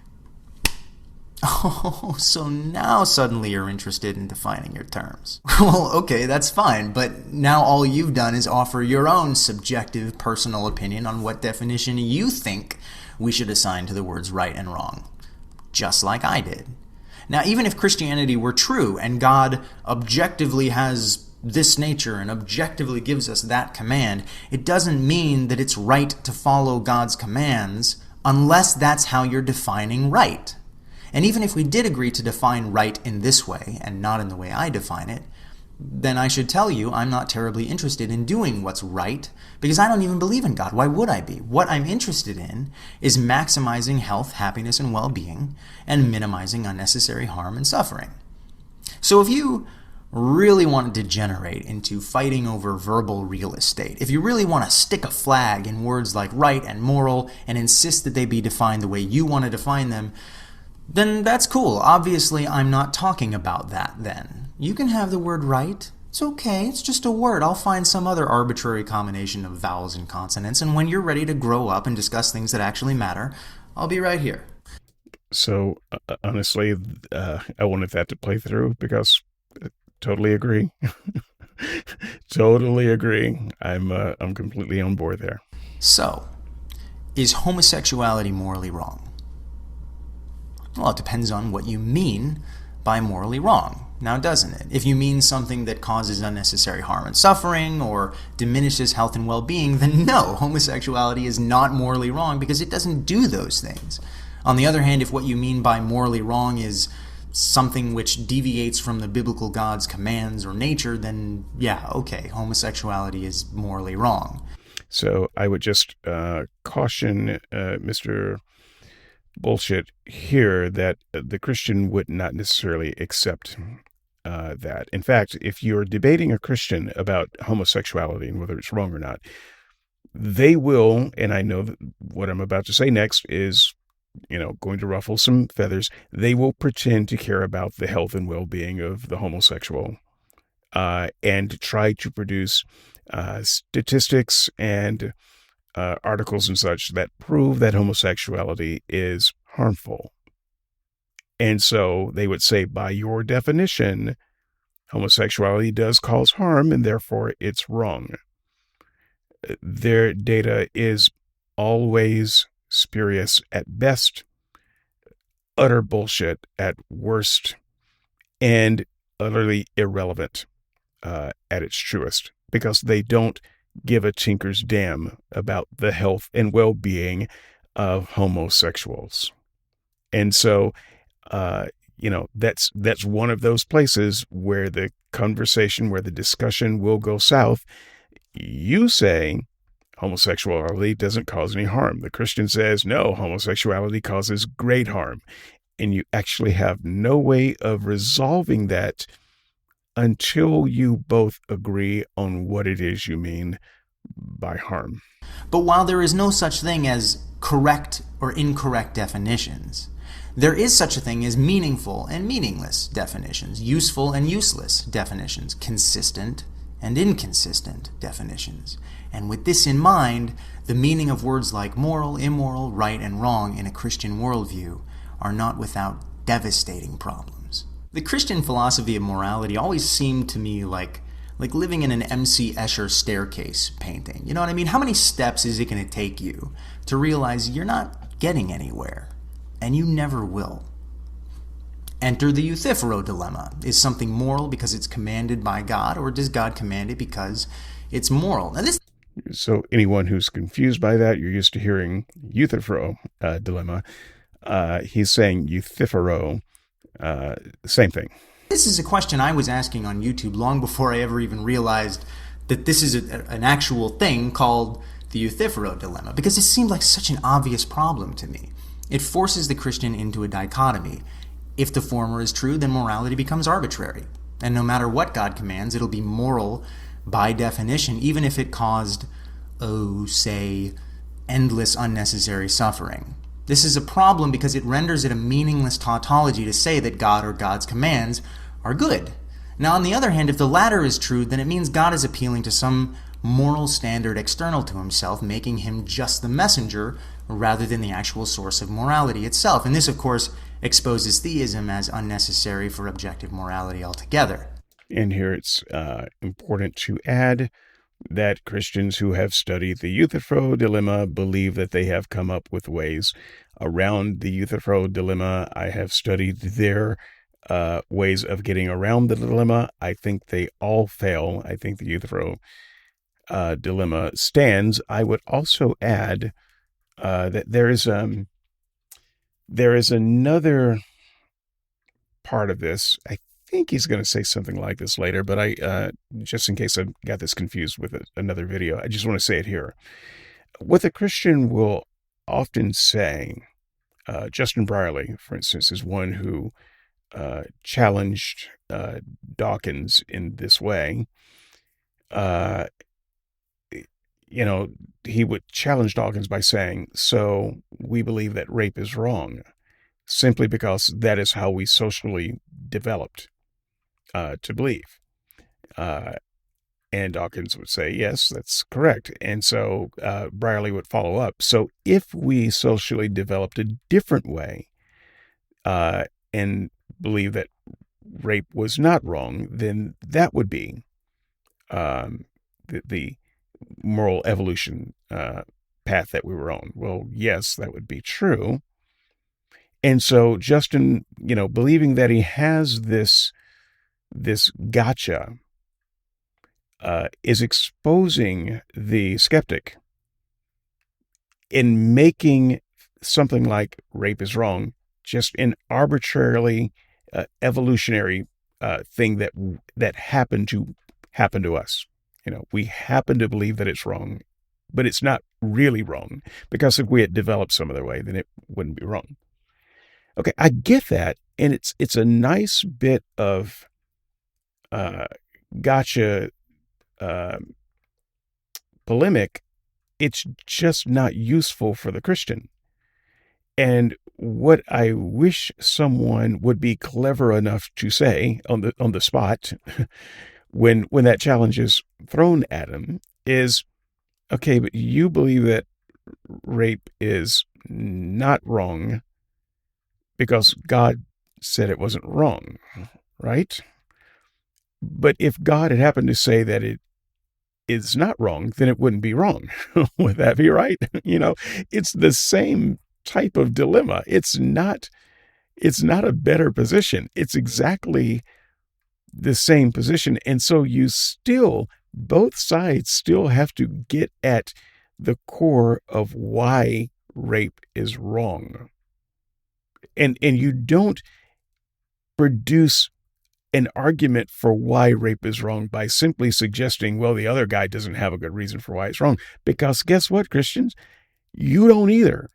Oh, so now suddenly you're interested in defining your terms. Well, okay, that's fine, but now all you've done is offer your own subjective personal opinion on what definition you think we should assign to the words right and wrong, just like I did. Now, even if Christianity were true and God objectively has this nature and objectively gives us that command, it doesn't mean that it's right to follow God's commands unless that's how you're defining right. And even if we did agree to define right in this way and not in the way I define it, then I should tell you I'm not terribly interested in doing what's right because I don't even believe in God. Why would I be? What I'm interested in is maximizing health, happiness, and well-being and minimizing unnecessary harm and suffering. So if you really want to degenerate into fighting over verbal real estate, if you really want to stick a flag in words like right and moral and insist that they be defined the way you want to define them, then that's cool. Obviously, I'm not talking about that then. You can have the word right. It's okay. It's just a word. I'll find some other arbitrary combination of vowels and consonants, and when you're ready to grow up and discuss things that actually matter, I'll be right here. So honestly, I wanted that to play through because I totally agree. Totally agree. I'm completely on board there. So, is homosexuality morally wrong? Well, it depends on what you mean by morally wrong. Now, doesn't it? If you mean something that causes unnecessary harm and suffering or diminishes health and well-being, then no, homosexuality is not morally wrong because it doesn't do those things. On the other hand, if what you mean by morally wrong is something which deviates from the biblical God's commands or nature, then yeah, okay, homosexuality is morally wrong. So I would just caution Mr. Bullshit here that the Christian would not necessarily accept that. In fact, if you're debating a Christian about homosexuality and whether it's wrong or not, they will, and I know that what I'm about to say next is, going to ruffle some feathers, they will pretend to care about the health and well-being of the homosexual and try to produce statistics and articles and such that prove that homosexuality is harmful. And so they would say, by your definition, homosexuality does cause harm and therefore it's wrong. Their data is always spurious at best, utter bullshit at worst, and utterly irrelevant at its truest, because they don't give a tinker's damn about the health and well-being of homosexuals. And so, that's one of those places where the conversation, where the discussion will go south. You say homosexuality doesn't cause any harm. The Christian says, no, homosexuality causes great harm. And you actually have no way of resolving that until you both agree on what it is you mean by harm. But while there is no such thing as correct or incorrect definitions, there is such a thing as meaningful and meaningless definitions, useful and useless definitions, consistent and inconsistent definitions. And with this in mind, the meaning of words like moral, immoral, right, and wrong in a Christian worldview are not without devastating problems. The Christian philosophy of morality always seemed to me like living in an M.C. Escher staircase painting. You know what I mean? How many steps is it going to take you to realize you're not getting anywhere? And you never will. Enter the Euthyphro dilemma. Is something moral because it's commanded by God, or does God command it because it's moral? Now this So anyone who's confused by that, you're used to hearing Euthyphro dilemma. He's saying Euthyphro, same thing. This is a question I was asking on YouTube long before I ever even realized that this is an actual thing called the Euthyphro dilemma, because it seemed like such an obvious problem to me. It forces the Christian into a dichotomy. If the former is true, then morality becomes arbitrary. And no matter what God commands, it'll be moral by definition, even if it caused, say, endless unnecessary suffering. This is a problem because it renders it a meaningless tautology to say that God or God's commands are good. Now, on the other hand, if the latter is true, then it means God is appealing to some moral standard external to himself, making him just the messenger rather than the actual source of morality itself. And this, of course, exposes theism as unnecessary for objective morality altogether. And here it's important to add that Christians who have studied the Euthyphro dilemma believe that they have come up with ways around the Euthyphro dilemma. I have studied their ways of getting around the dilemma. I think they all fail. I think the Euthyphro dilemma stands. I would also add that there is another part of this. I think he's going to say something like this later, but I just in case I got this confused with another video, I just want to say it here. What the Christian will often say, Justin Brierley, for instance, is one who challenged Dawkins in this way. You know, he would challenge Dawkins by saying, so we believe that rape is wrong, simply because that is how we socially developed to believe. And Dawkins would say, yes, that's correct. And so Brierley would follow up. So if we socially developed a different way and believe that rape was not wrong, then that would be the moral evolution path that we were on. Well, yes, that would be true. And so Justin, believing that he has this gotcha, is exposing the skeptic in making something like rape is wrong just an arbitrarily evolutionary thing that happened to us. We happen to believe that it's wrong, but it's not really wrong, because if we had developed some other way, then it wouldn't be wrong. Okay, I get that, and it's a nice bit of gotcha polemic. It's just not useful for the Christian. And what I wish someone would be clever enough to say on the spot when that challenge is thrown at him is, okay, but you believe that rape is not wrong because God said it wasn't wrong, right? But if God had happened to say that it is not wrong, then it wouldn't be wrong. Would that be right? It's the same type of dilemma. It's not a better position. It's exactly the same position. And so both sides still have to get at the core of why rape is wrong. And you don't produce an argument for why rape is wrong by simply suggesting, well, the other guy doesn't have a good reason for why it's wrong. Because guess what, Christians? You don't either.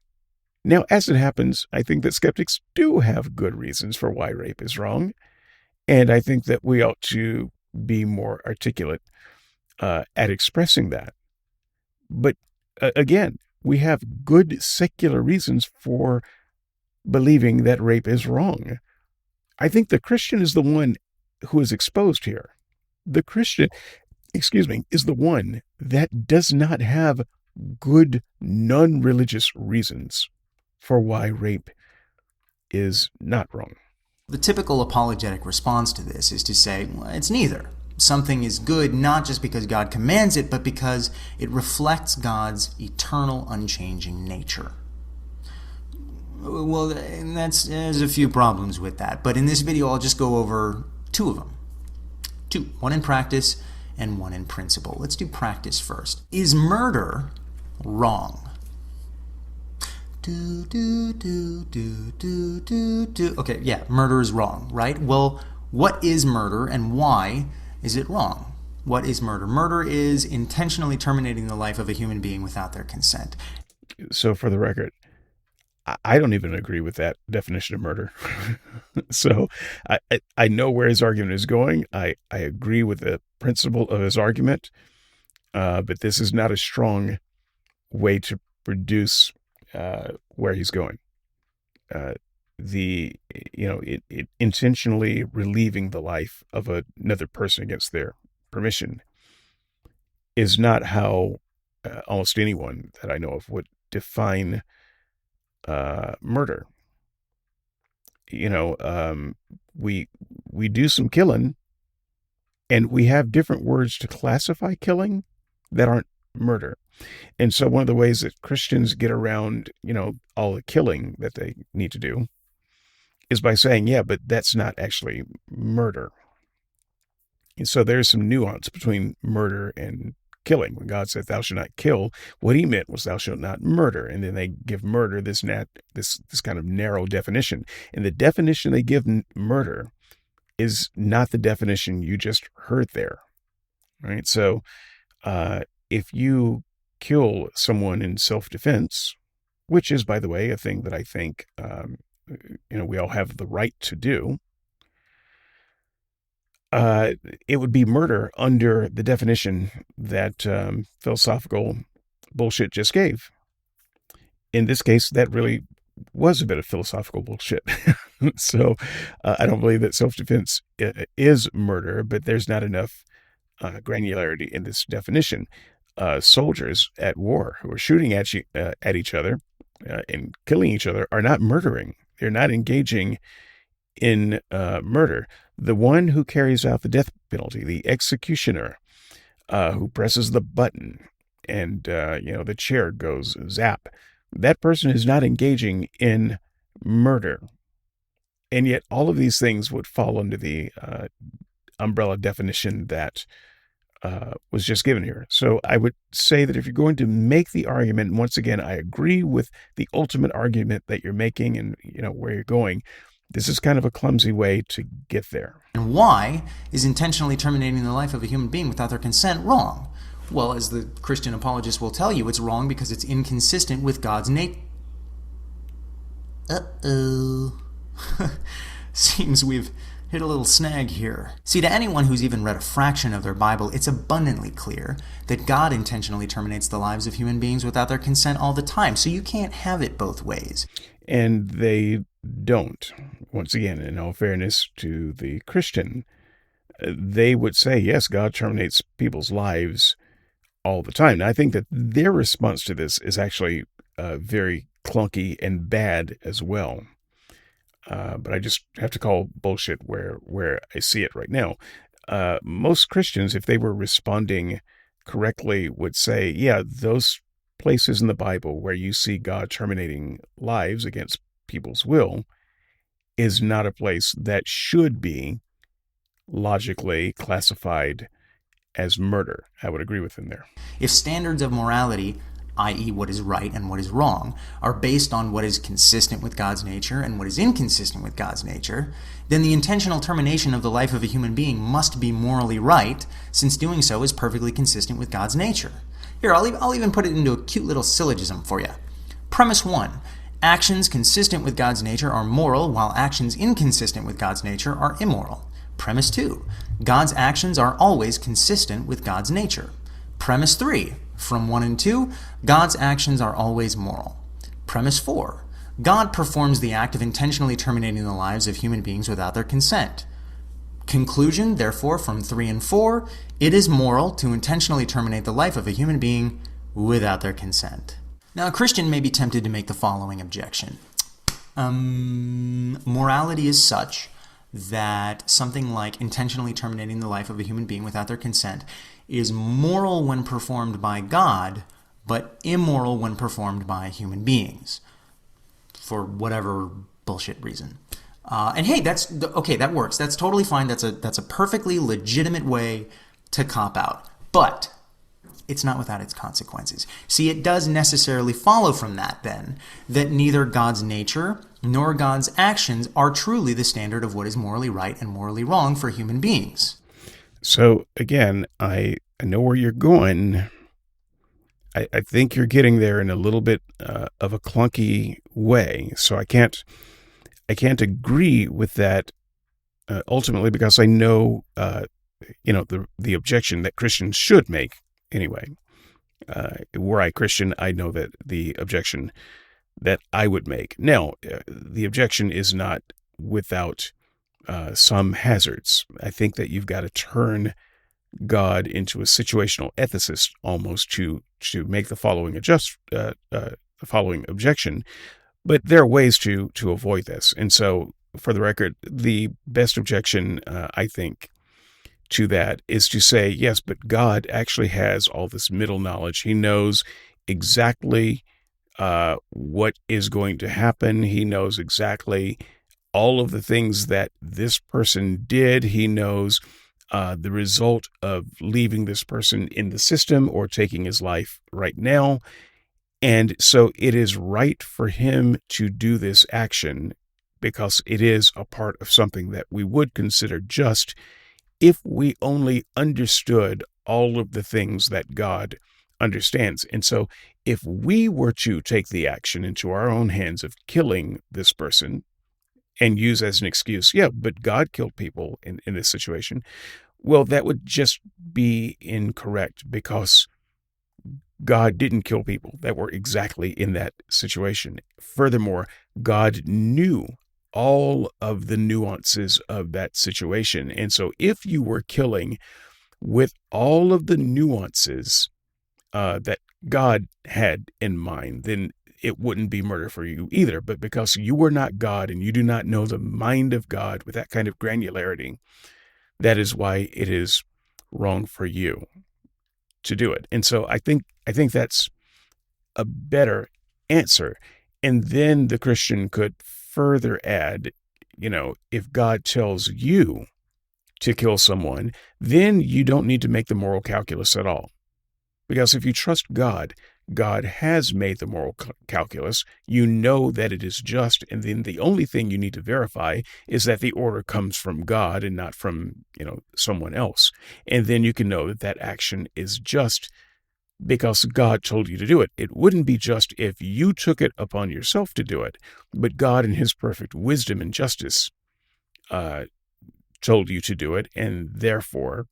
Now, as it happens, I think that skeptics do have good reasons for why rape is wrong. And I think that we ought to be more articulate at expressing that. But again, we have good secular reasons for believing that rape is wrong. I think the Christian is the one who is exposed here. The Christian is the one that does not have good non-religious reasons for why rape is not wrong. The typical apologetic response to this is to say, well, it's neither. Something is good not just because God commands it, but because it reflects God's eternal, unchanging nature. Well, and there's a few problems with that, but in this video I'll just go over two of them. Two, one in practice and one in principle. Let's do practice first. Is murder wrong? Okay, yeah, murder is wrong, right? Well, what is murder and why is it wrong? What is murder? Murder is intentionally terminating the life of a human being without their consent. So, for the record, I don't even agree with that definition of murder. So I know where his argument is going. I agree with the principle of his argument, but this is not a strong way to produce where he's going. It intentionally relieving the life of another person against their permission is not how almost anyone that I know of would define murder. We do some killing, and we have different words to classify killing that aren't murder. And so one of the ways that Christians get around, all the killing that they need to do is by saying, yeah, but that's not actually murder. And so there's some nuance between murder and killing. When God said, "Thou shalt not kill," what He meant was, "Thou shalt not murder." And then they give murder this kind of narrow definition. And the definition they give murder is not the definition you just heard there, right? So, if you kill someone in self-defense, which is, by the way, a thing that I think we all have the right to do, it would be murder under the definition that philosophical bullshit just gave. In this case, that really was a bit of philosophical bullshit. So I don't believe that self-defense is murder, but there's not enough granularity in this definition. Soldiers at war who are shooting at each other and killing each other are not murdering. They're not engaging in murder. The one who carries out the death penalty, the executioner, who presses the button and the chair goes zap, that person is not engaging in murder. And yet all of these things would fall under the umbrella definition that was just given here. So I would say that if you're going to make the argument, and once again, I agree with the ultimate argument that you're making and where you're going, this is kind of a clumsy way to get there. And why is intentionally terminating the life of a human being without their consent wrong? Well, as the Christian apologist will tell you, it's wrong because it's inconsistent with God's nature. Uh-oh. Seems we've hit a little snag here. See, to anyone who's even read a fraction of their Bible, it's abundantly clear that God intentionally terminates the lives of human beings without their consent all the time. So you can't have it both ways. And they don't. Once again, in all fairness to the Christian, they would say, yes, God terminates people's lives all the time. Now, I think that their response to this is actually very clunky and bad as well. But I just have to call bullshit where I see it right now. Most Christians, if they were responding correctly, would say, yeah, those places in the Bible where you see God terminating lives against people's will is not a place that should be logically classified as murder. I would agree with him there. If standards of morality, i.e. what is right and what is wrong, are based on what is consistent with God's nature and what is inconsistent with God's nature, then the intentional termination of the life of a human being must be morally right, since doing so is perfectly consistent with God's nature. Here, I'll even put it into a cute little syllogism for you. Premise 1. Actions consistent with God's nature are moral, while actions inconsistent with God's nature are immoral. Premise 2. God's actions are always consistent with God's nature. Premise 3. From 1 and 2, God's actions are always moral. Premise 4. God performs the act of intentionally terminating the lives of human beings without their consent. Conclusion, therefore, from 3 and 4, it is moral to intentionally terminate the life of a human being without their consent. Now, a Christian may be tempted to make the following objection. Morality is such that something like intentionally terminating the life of a human being without their consent is moral when performed by God, but immoral when performed by human beings, for whatever bullshit reason. And hey, that works. That's totally fine. That's a perfectly legitimate way to cop out. But it's not without its consequences. See, it does necessarily follow from that, then, that neither God's nature nor God's actions are truly the standard of what is morally right and morally wrong for human beings. So again, I know where you're going. I think you're getting there in a little bit of a clunky way. So I can't agree with that ultimately, because I know the objection that Christians should make anyway. Were I Christian, I know that the objection that I would make. Now, the objection is not without some hazards. I think that you've got to turn God into a situational ethicist almost to make the following objection. But there are ways to avoid this. And so, for the record, the best objection, I think, to that is to say, yes, but God actually has all this middle knowledge. He knows exactly what is going to happen. He knows exactly all of the things that this person did. He knows the result of leaving this person in the system or taking his life right now. And so it is right for him to do this action because it is a part of something that we would consider just if we only understood all of the things that God understands. And so if we were to take the action into our own hands of killing this person and use as an excuse, yeah, but God killed people in this situation, well, that would just be incorrect because God didn't kill people that were exactly in that situation. Furthermore, God knew all of the nuances of that situation. And so if you were killing with all of the nuances that God had in mind, then it wouldn't be murder for you either. But because you were not God and you do not know the mind of God with that kind of granularity, that is why it is wrong for you to do it. And so I think that's a better answer. And then the Christian could further add, if God tells you to kill someone, then you don't need to make the moral calculus at all. Because if you trust God, God has made the moral calculus. You know that it is just, and then the only thing you need to verify is that the order comes from God and not from, someone else. And then you can know that that action is just because God told you to do it. It wouldn't be just if you took it upon yourself to do it, but God in his perfect wisdom and justice told you to do it, and therefore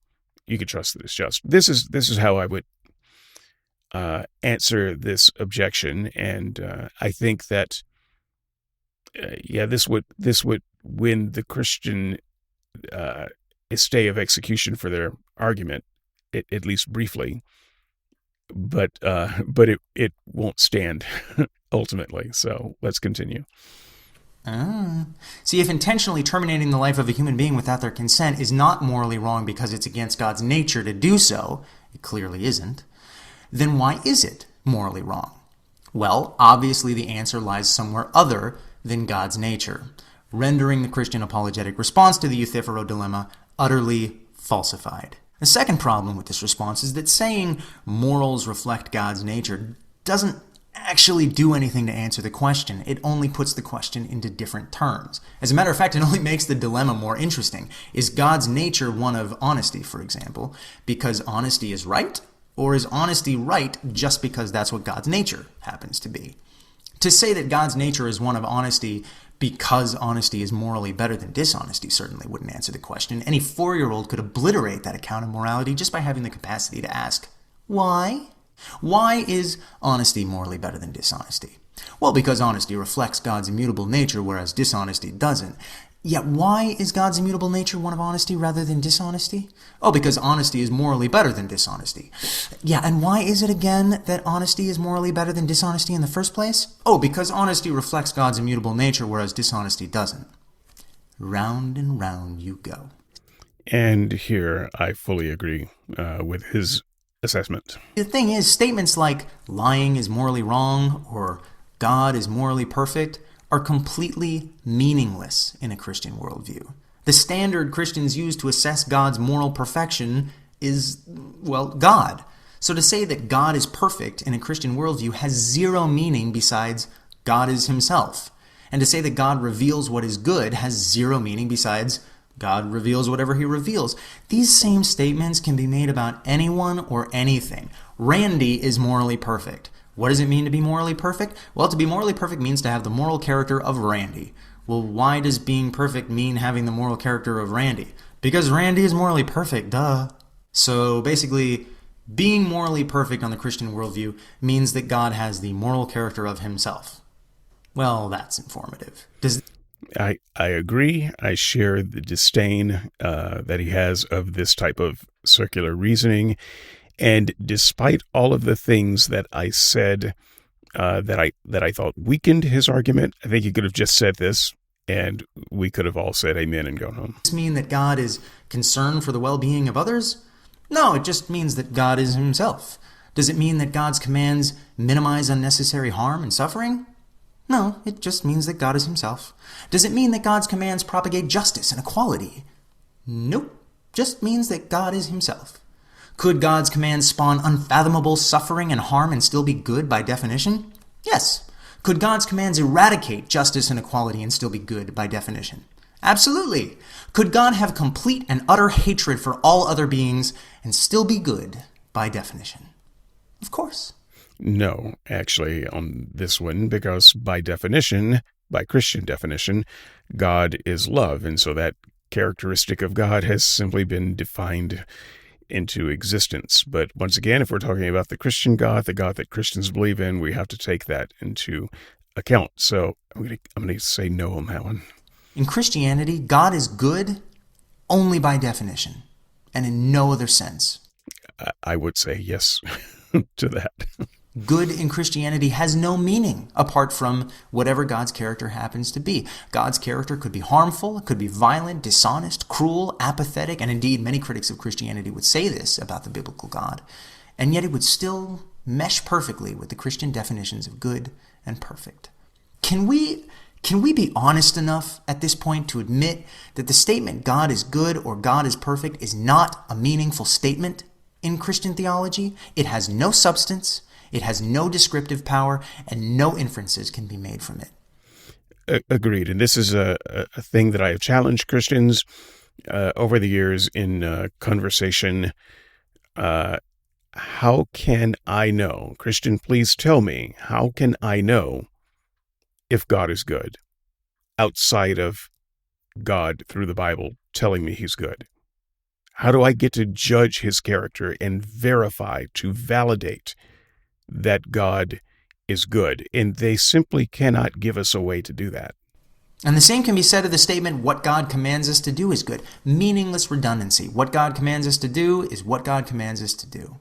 you can trust that it's just. This is how I would answer this objection, and I think that this would win the Christian a stay of execution for their argument, at least briefly. But it won't stand ultimately. So let's continue. See, if intentionally terminating the life of a human being without their consent is not morally wrong because it's against God's nature to do so, it clearly isn't, then why is it morally wrong? Well, obviously the answer lies somewhere other than God's nature, rendering the Christian apologetic response to the Euthyphro dilemma utterly falsified. The second problem with this response is that saying morals reflect God's nature doesn't actually do anything to answer the question. It only puts the question into different terms. As a matter of fact, it only makes the dilemma more interesting. Is God's nature one of honesty, for example, because honesty is right? Or is honesty right just because that's what God's nature happens to be? To say that God's nature is one of honesty because honesty is morally better than dishonesty certainly wouldn't answer the question. Any 4-year-old could obliterate that account of morality just by having the capacity to ask, why? Why is honesty morally better than dishonesty? Well, because honesty reflects God's immutable nature, whereas dishonesty doesn't. Yet why is God's immutable nature one of honesty rather than dishonesty? Oh, because honesty is morally better than dishonesty. Yeah, and why is it again that honesty is morally better than dishonesty in the first place? Oh, because honesty reflects God's immutable nature, whereas dishonesty doesn't. Round and round you go. And here I fully agree with his assessment. The thing is, statements like lying is morally wrong or God is morally perfect are completely meaningless in a Christian worldview. The standard Christians use to assess God's moral perfection is, well, God. So to say that God is perfect in a Christian worldview has zero meaning besides God is himself. And to say that God reveals what is good has zero meaning besides God reveals whatever he reveals. These same statements can be made about anyone or anything. Randy is morally perfect. What does it mean to be morally perfect? Well, to be morally perfect means to have the moral character of Randy. Well, why does being perfect mean having the moral character of Randy? Because Randy is morally perfect, duh. So basically, being morally perfect on the Christian worldview means that God has the moral character of himself. Well, that's informative. I agree. I share the disdain that he has of this type of circular reasoning. And despite all of the things that I said that I thought weakened his argument, I think he could have just said this, and we could have all said amen and gone home. Does this mean that God is concerned for the well-being of others? No, it just means that God is himself. Does it mean that God's commands minimize unnecessary harm and suffering? No, it just means that God is himself. Does it mean that God's commands propagate justice and equality? Nope, just means that God is himself. Could God's commands spawn unfathomable suffering and harm and still be good by definition? Yes. Could God's commands eradicate justice and equality and still be good by definition? Absolutely. Could God have complete and utter hatred for all other beings and still be good by definition? Of course. No, actually, on this one, because by definition, by Christian definition, God is love, and so that characteristic of God has simply been defined into existence. But once again, if we're talking about the Christian God, the God that Christians believe in, we have to take that into account. So I'm going to say no on that one. In Christianity, God is good only by definition and in no other sense. I would say yes to that. Good in Christianity has no meaning apart from whatever God's character happens to be. God's character could be harmful, it could be violent, dishonest, cruel, apathetic, and indeed many critics of Christianity would say this about the biblical God, and yet it would still mesh perfectly with the Christian definitions of good and perfect. Can we be honest enough at this point to admit that the statement God is good or God is perfect is not a meaningful statement in Christian theology? It has no substance. It has no descriptive power, and no inferences can be made from it. Agreed. And this is a thing that I have challenged Christians over the years in conversation. How can I know? Christian, please tell me, how can I know if God is good outside of God through the Bible telling me he's good? How do I get to judge his character and verify, to validate that God is good? And they simply cannot give us a way to do that. And the same can be said of the statement, what God commands us to do is good. Meaningless redundancy. What God commands us to do is what God commands us to do.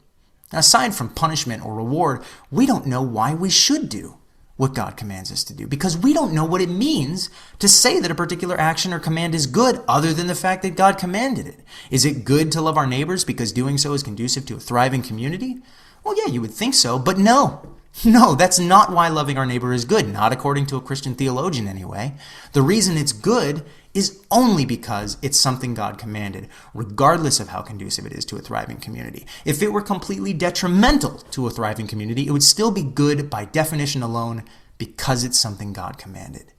Now, aside from punishment or reward, we don't know why we should do what God commands us to do, because we don't know what it means to say that a particular action or command is good other than the fact that God commanded it. Is it good to love our neighbors because doing so is conducive to a thriving community? Well, yeah, you would think so, but no. No, that's not why loving our neighbor is good, not according to a Christian theologian anyway. The reason it's good is only because it's something God commanded, regardless of how conducive it is to a thriving community. If it were completely detrimental to a thriving community, it would still be good by definition alone because it's something God commanded.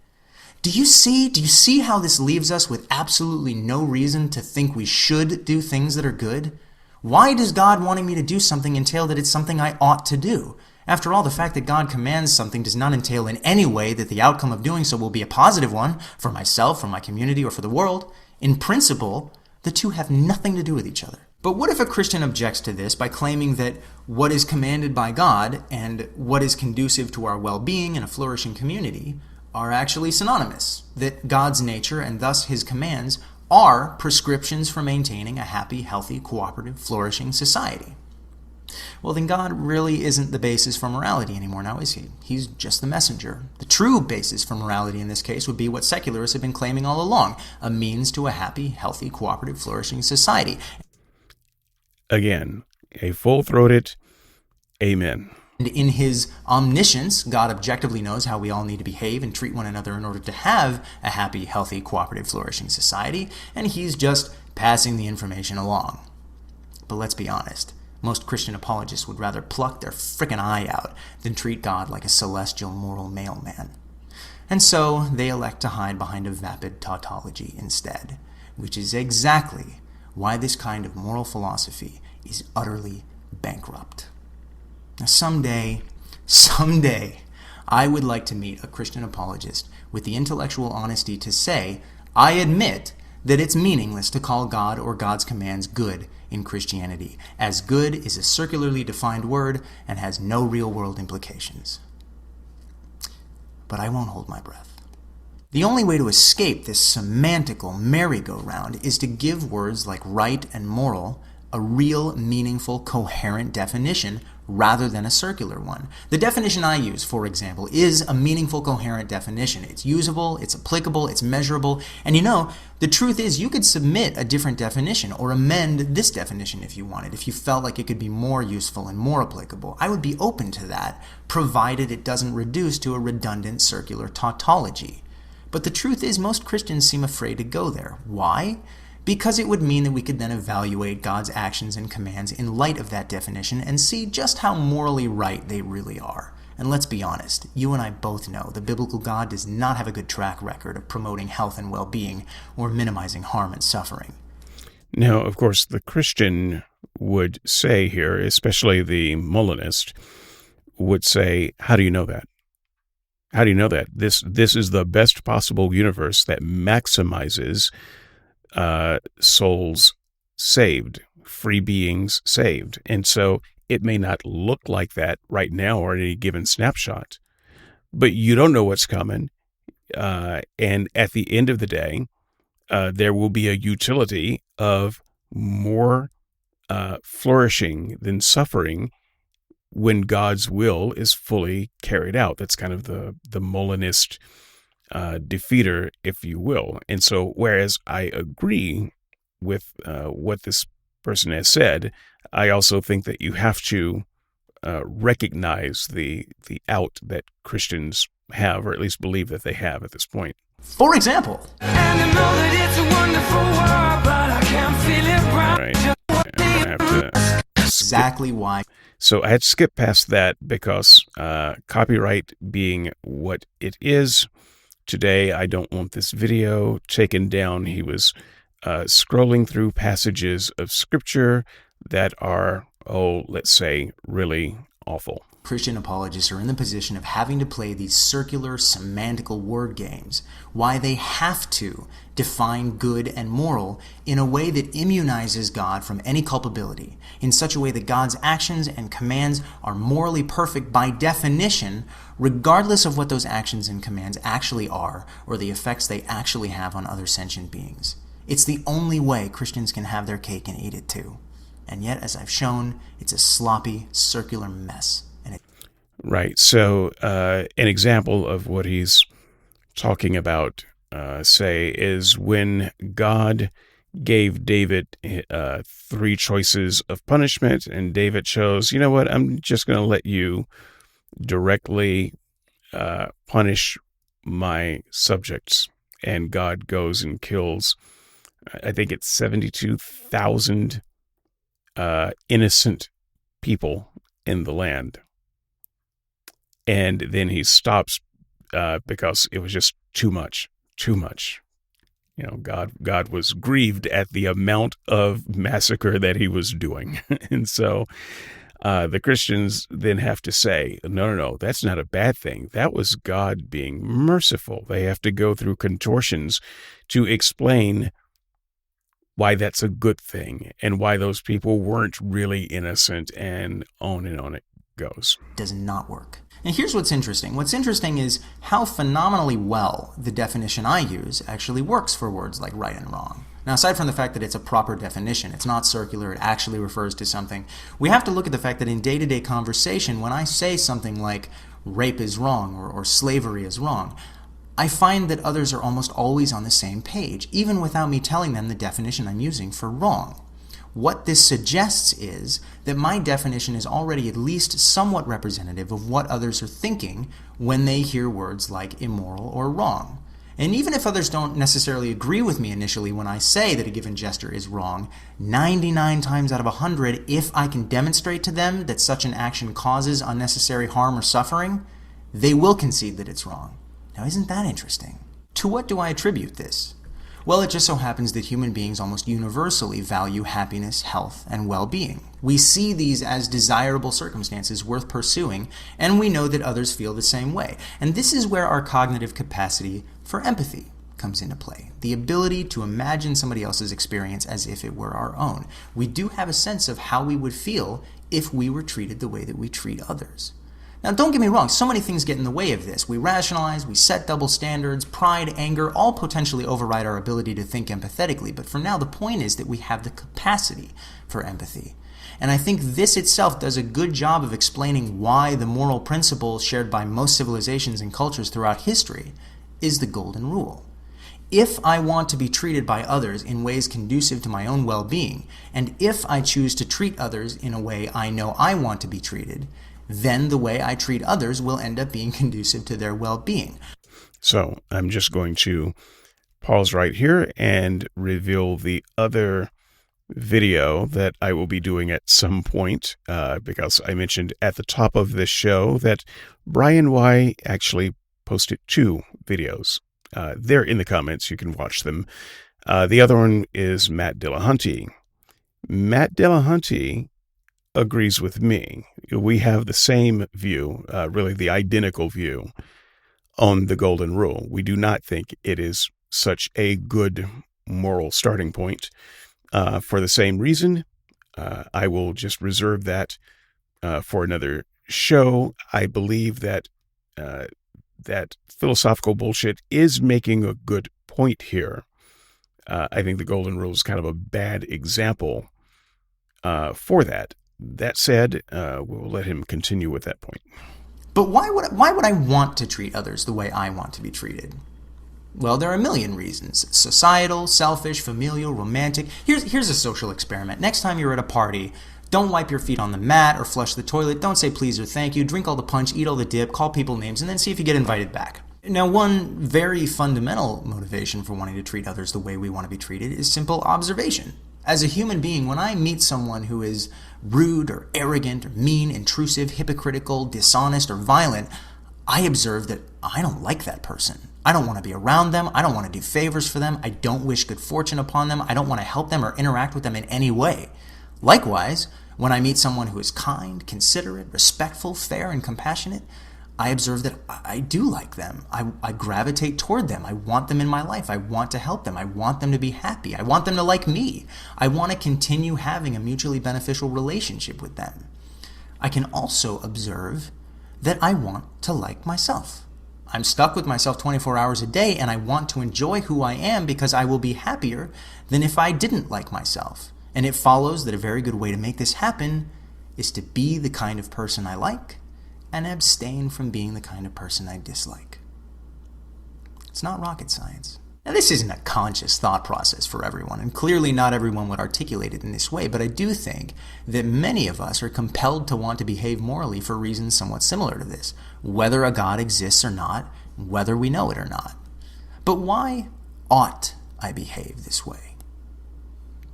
Do you see how this leaves us with absolutely no reason to think we should do things that are good? Why does God wanting me to do something entail that it's something I ought to do? After all, the fact that God commands something does not entail in any way that the outcome of doing so will be a positive one for myself, for my community, or for the world. In principle, the two have nothing to do with each other. But what if a Christian objects to this by claiming that what is commanded by God and what is conducive to our well-being and a flourishing community are actually synonymous, that God's nature and thus his commands are prescriptions for maintaining a happy, healthy, cooperative, flourishing society. Well, then God really isn't the basis for morality anymore now, is he? He's just the messenger. The true basis for morality in this case would be what secularists have been claiming all along, a means to a happy, healthy, cooperative, flourishing society. Again, a full-throated amen. And in his omniscience, God objectively knows how we all need to behave and treat one another in order to have a happy, healthy, cooperative, flourishing society, and he's just passing the information along. But let's be honest, most Christian apologists would rather pluck their frickin' eye out than treat God like a celestial moral mailman. And so they elect to hide behind a vapid tautology instead, which is exactly why this kind of moral philosophy is utterly bankrupt. Now someday, I would like to meet a Christian apologist with the intellectual honesty to say, I admit that it's meaningless to call God or God's commands good in Christianity, as good is a circularly defined word and has no real-world implications. But I won't hold my breath. The only way to escape this semantical merry-go-round is to give words like right and moral a real, meaningful, coherent definition rather than a circular one. The definition I use, for example, is a meaningful, coherent definition. It's usable, it's applicable, it's measurable, and the truth is you could submit a different definition or amend this definition if you wanted, if you felt like it could be more useful and more applicable. I would be open to that, provided it doesn't reduce to a redundant circular tautology. But the truth is most Christians seem afraid to go there. Why? Because it would mean that we could then evaluate God's actions and commands in light of that definition and see just how morally right they really are. And let's be honest, you and I both know the biblical God does not have a good track record of promoting health and well-being or minimizing harm and suffering. Now, of course, the Christian would say here, especially the Molinist, would say, how do you know that? How do you know that? This is the best possible universe that maximizes souls saved, free beings saved. And so it may not look like that right now or at any given snapshot, but you don't know what's coming. And at the end of the day, there will be a utility of more flourishing than suffering when God's will is fully carried out. That's kind of the Molinist defeater, if you will. And so, whereas I agree with what this person has said, I also think that you have to recognize the out that Christians have, or at least believe that they have at this point. For example, and I know that it's a wonderful world, but I can't feel it right. I'm gonna have to exactly why. So I had to skip past that because copyright being what it is, today I don't want this video taken down. He was scrolling through passages of scripture that are, let's say, really awful. Christian apologists are in the position of having to play these circular semantical word games, why they have to define good and moral in a way that immunizes God from any culpability, in such a way that God's actions and commands are morally perfect by definition, regardless of what those actions and commands actually are or the effects they actually have on other sentient beings. It's the only way Christians can have their cake and eat it too. And yet, as I've shown, it's a sloppy, circular mess. Right. So an example of what he's talking about, say, is when God gave David 3 choices of punishment, and David chose, you know what, I'm just going to let you directly punish my subjects. And God goes and kills, I think it's 72,000 innocent people in the land. And then he stops because it was just too much. God was grieved at the amount of massacre that he was doing. And so the Christians then have to say, no, that's not a bad thing. That was God being merciful. They have to go through contortions to explain why that's a good thing and why those people weren't really innocent, and on it goes. Does not work. And here's what's interesting. What's interesting is how phenomenally well the definition I use actually works for words like right and wrong. Now, aside from the fact that it's a proper definition, it's not circular, it actually refers to something, we have to look at the fact that in day-to-day conversation, when I say something like rape is wrong or slavery is wrong, I find that others are almost always on the same page, even without me telling them the definition I'm using for wrong. What this suggests is that my definition is already at least somewhat representative of what others are thinking when they hear words like immoral or wrong. And even if others don't necessarily agree with me initially when I say that a given gesture is wrong, 99 times out of 100, if I can demonstrate to them that such an action causes unnecessary harm or suffering, they will concede that it's wrong. Now, isn't that interesting? To what do I attribute this? Well, it just so happens that human beings almost universally value happiness, health, and well-being. We see these as desirable circumstances worth pursuing, and we know that others feel the same way. And this is where our cognitive capacity for empathy comes into play. The ability to imagine somebody else's experience as if it were our own. We do have a sense of how we would feel if we were treated the way that we treat others. Now, don't get me wrong, so many things get in the way of this. We rationalize, we set double standards, pride, anger, all potentially override our ability to think empathetically. But for now, the point is that we have the capacity for empathy. And I think this itself does a good job of explaining why the moral principle shared by most civilizations and cultures throughout history is the golden rule. If I want to be treated by others in ways conducive to my own well-being, and if I choose to treat others in a way I know I want to be treated, then the way I treat others will end up being conducive to their well-being. So I'm just going to pause right here and reveal the other video that I will be doing at some point, because I mentioned at the top of this show that Brian Y. actually posted 2 videos. They're in the comments. You can watch them. The other one is Matt Dillahunty. Matt Dillahunty agrees with me. We have the same view, really the identical view on the golden rule. We do not think it is such a good moral starting point. For the same reason, I will just reserve that for another show. I believe that that philosophical bullshit is making a good point here. I think the golden rule is kind of a bad example for that. That said, we'll let him continue with that point. But why would I want to treat others the way I want to be treated? Well, there are a million reasons. Societal, selfish, familial, romantic. Here's a social experiment. Next time you're at a party, don't wipe your feet on the mat or flush the toilet. Don't say please or thank you. Drink all the punch, eat all the dip, call people names, and then see if you get invited back. Now, one very fundamental motivation for wanting to treat others the way we want to be treated is simple observation. As a human being, when I meet someone who is rude or arrogant or mean, intrusive, hypocritical, dishonest, or violent, I observe that I don't like that person. I don't want to be around them. I don't want to do favors for them. I don't wish good fortune upon them. I don't want to help them or interact with them in any way. Likewise, when I meet someone who is kind, considerate, respectful, fair, and compassionate, I observe that I do like them. I gravitate toward them. I want them in my life. I want to help them. I want them to be happy. I want them to like me. I want to continue having a mutually beneficial relationship with them. I can also observe that I want to like myself. I'm stuck with myself 24 hours a day, and I want to enjoy who I am because I will be happier than if I didn't like myself. And it follows that a very good way to make this happen is to be the kind of person I like and abstain from being the kind of person I dislike. It's not rocket science. Now, this isn't a conscious thought process for everyone, and clearly not everyone would articulate it in this way, but I do think that many of us are compelled to want to behave morally for reasons somewhat similar to this, whether a God exists or not, whether we know it or not. But why ought I behave this way?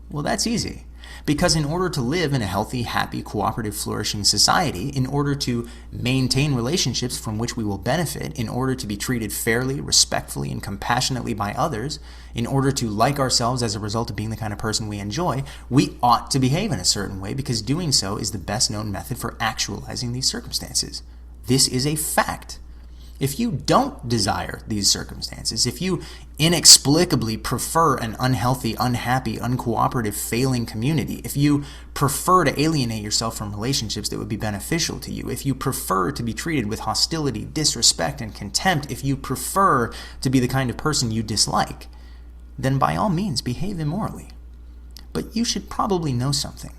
Well, that's easy. Because in order to live in a healthy, happy, cooperative, flourishing society, in order to maintain relationships from which we will benefit, in order to be treated fairly, respectfully, and compassionately by others, in order to like ourselves as a result of being the kind of person we enjoy, we ought to behave in a certain way because doing so is the best known method for actualizing these circumstances. This is a fact. If you don't desire these circumstances, if you inexplicably prefer an unhealthy, unhappy, uncooperative, failing community, if you prefer to alienate yourself from relationships that would be beneficial to you, if you prefer to be treated with hostility, disrespect, and contempt, if you prefer to be the kind of person you dislike, then by all means behave immorally. But you should probably know something.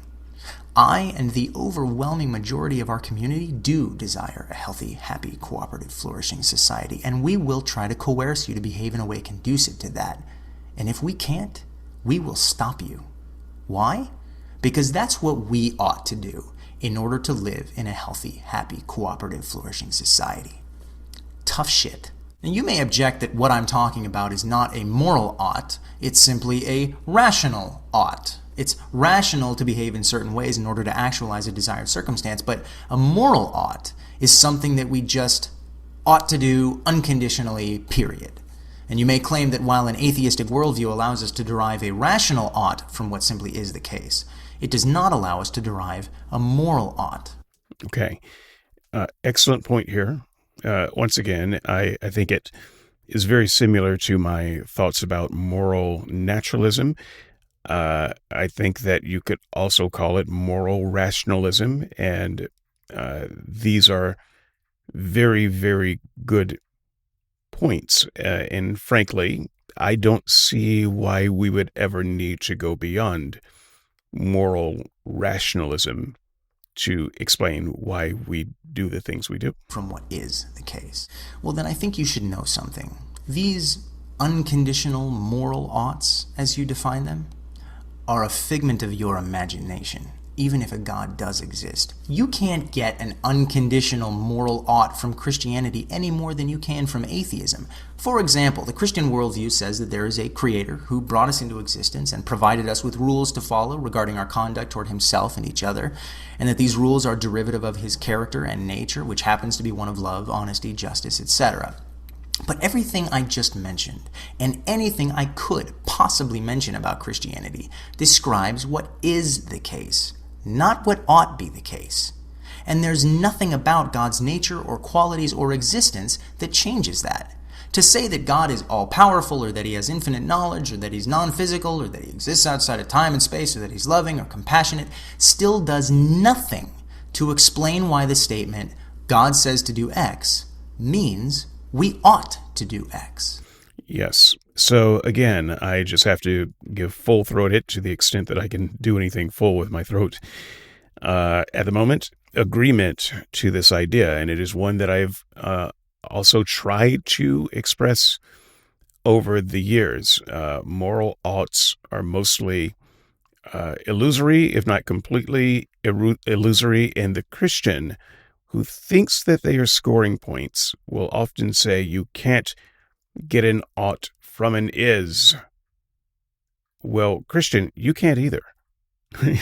I and the overwhelming majority of our community do desire a healthy, happy, cooperative, flourishing society, and we will try to coerce you to behave in a way conducive to that. And if we can't, we will stop you. Why? Because that's what we ought to do in order to live in a healthy, happy, cooperative, flourishing society. Tough shit. Now, you may object that what I'm talking about is not a moral ought, it's simply a rational ought. It's rational to behave in certain ways in order to actualize a desired circumstance, but a moral ought is something that we just ought to do unconditionally, period. And you may claim that while an atheistic worldview allows us to derive a rational ought from what simply is the case, it does not allow us to derive a moral ought. Okay. Excellent point here. Once again, I think it is very similar to my thoughts about moral naturalism. I think that you could also call it moral rationalism, and these are very, very good points. And frankly, I don't see why we would ever need to go beyond moral rationalism to explain why we do the things we do. From what is the case. Well, then I think you should know something. These unconditional moral oughts, as you define them, are a figment of your imagination, even if a God does exist. You can't get an unconditional moral ought from Christianity any more than you can from atheism. For example, the Christian worldview says that there is a creator who brought us into existence and provided us with rules to follow regarding our conduct toward himself and each other, and that these rules are derivative of his character and nature, which happens to be one of love, honesty, justice, etc. But everything I just mentioned, and anything I could possibly mention about Christianity, describes what is the case, not what ought be the case. And there's nothing about God's nature or qualities or existence that changes that. To say that God is all-powerful, or that he has infinite knowledge, or that he's non-physical, or that he exists outside of time and space, or that he's loving or compassionate, still does nothing to explain why the statement, God says to do X, means we ought to do X. Yes. So again, I just have to give full throat hit to the extent that I can do anything full with my throat. At the moment, agreement to this idea, and it is one that I've also tried to express over the years. Moral oughts are mostly illusory, if not completely illusory, and the Christian who thinks that they are scoring points will often say you can't get an ought from an is. Well, Christian, you can't either.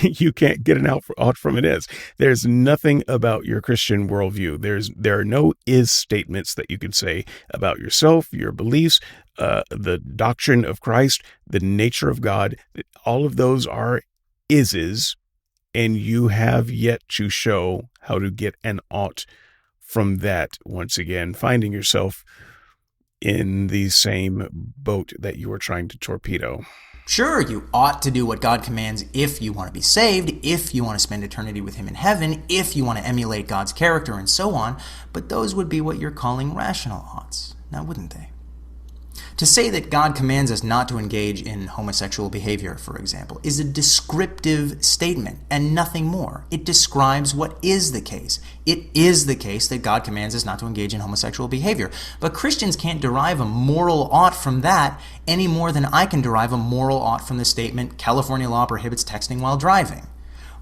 You can't get an ought from an is. There's nothing about your Christian worldview. There are no is statements that you can say about yourself, your beliefs, the doctrine of Christ, the nature of God. All of those are ises, and you have yet to show how to get an ought from that. Once again, finding yourself in the same boat that you were trying to torpedo. Sure, you ought to do what God commands if you want to be saved, if you want to spend eternity with him in heaven, if you want to emulate God's character, and so on, but those would be what you're calling rational oughts, now wouldn't they? To say that God commands us not to engage in homosexual behavior, for example, is a descriptive statement and nothing more. It describes what is the case. It is the case that God commands us not to engage in homosexual behavior. But Christians can't derive a moral ought from that any more than I can derive a moral ought from the statement, California law prohibits texting while driving.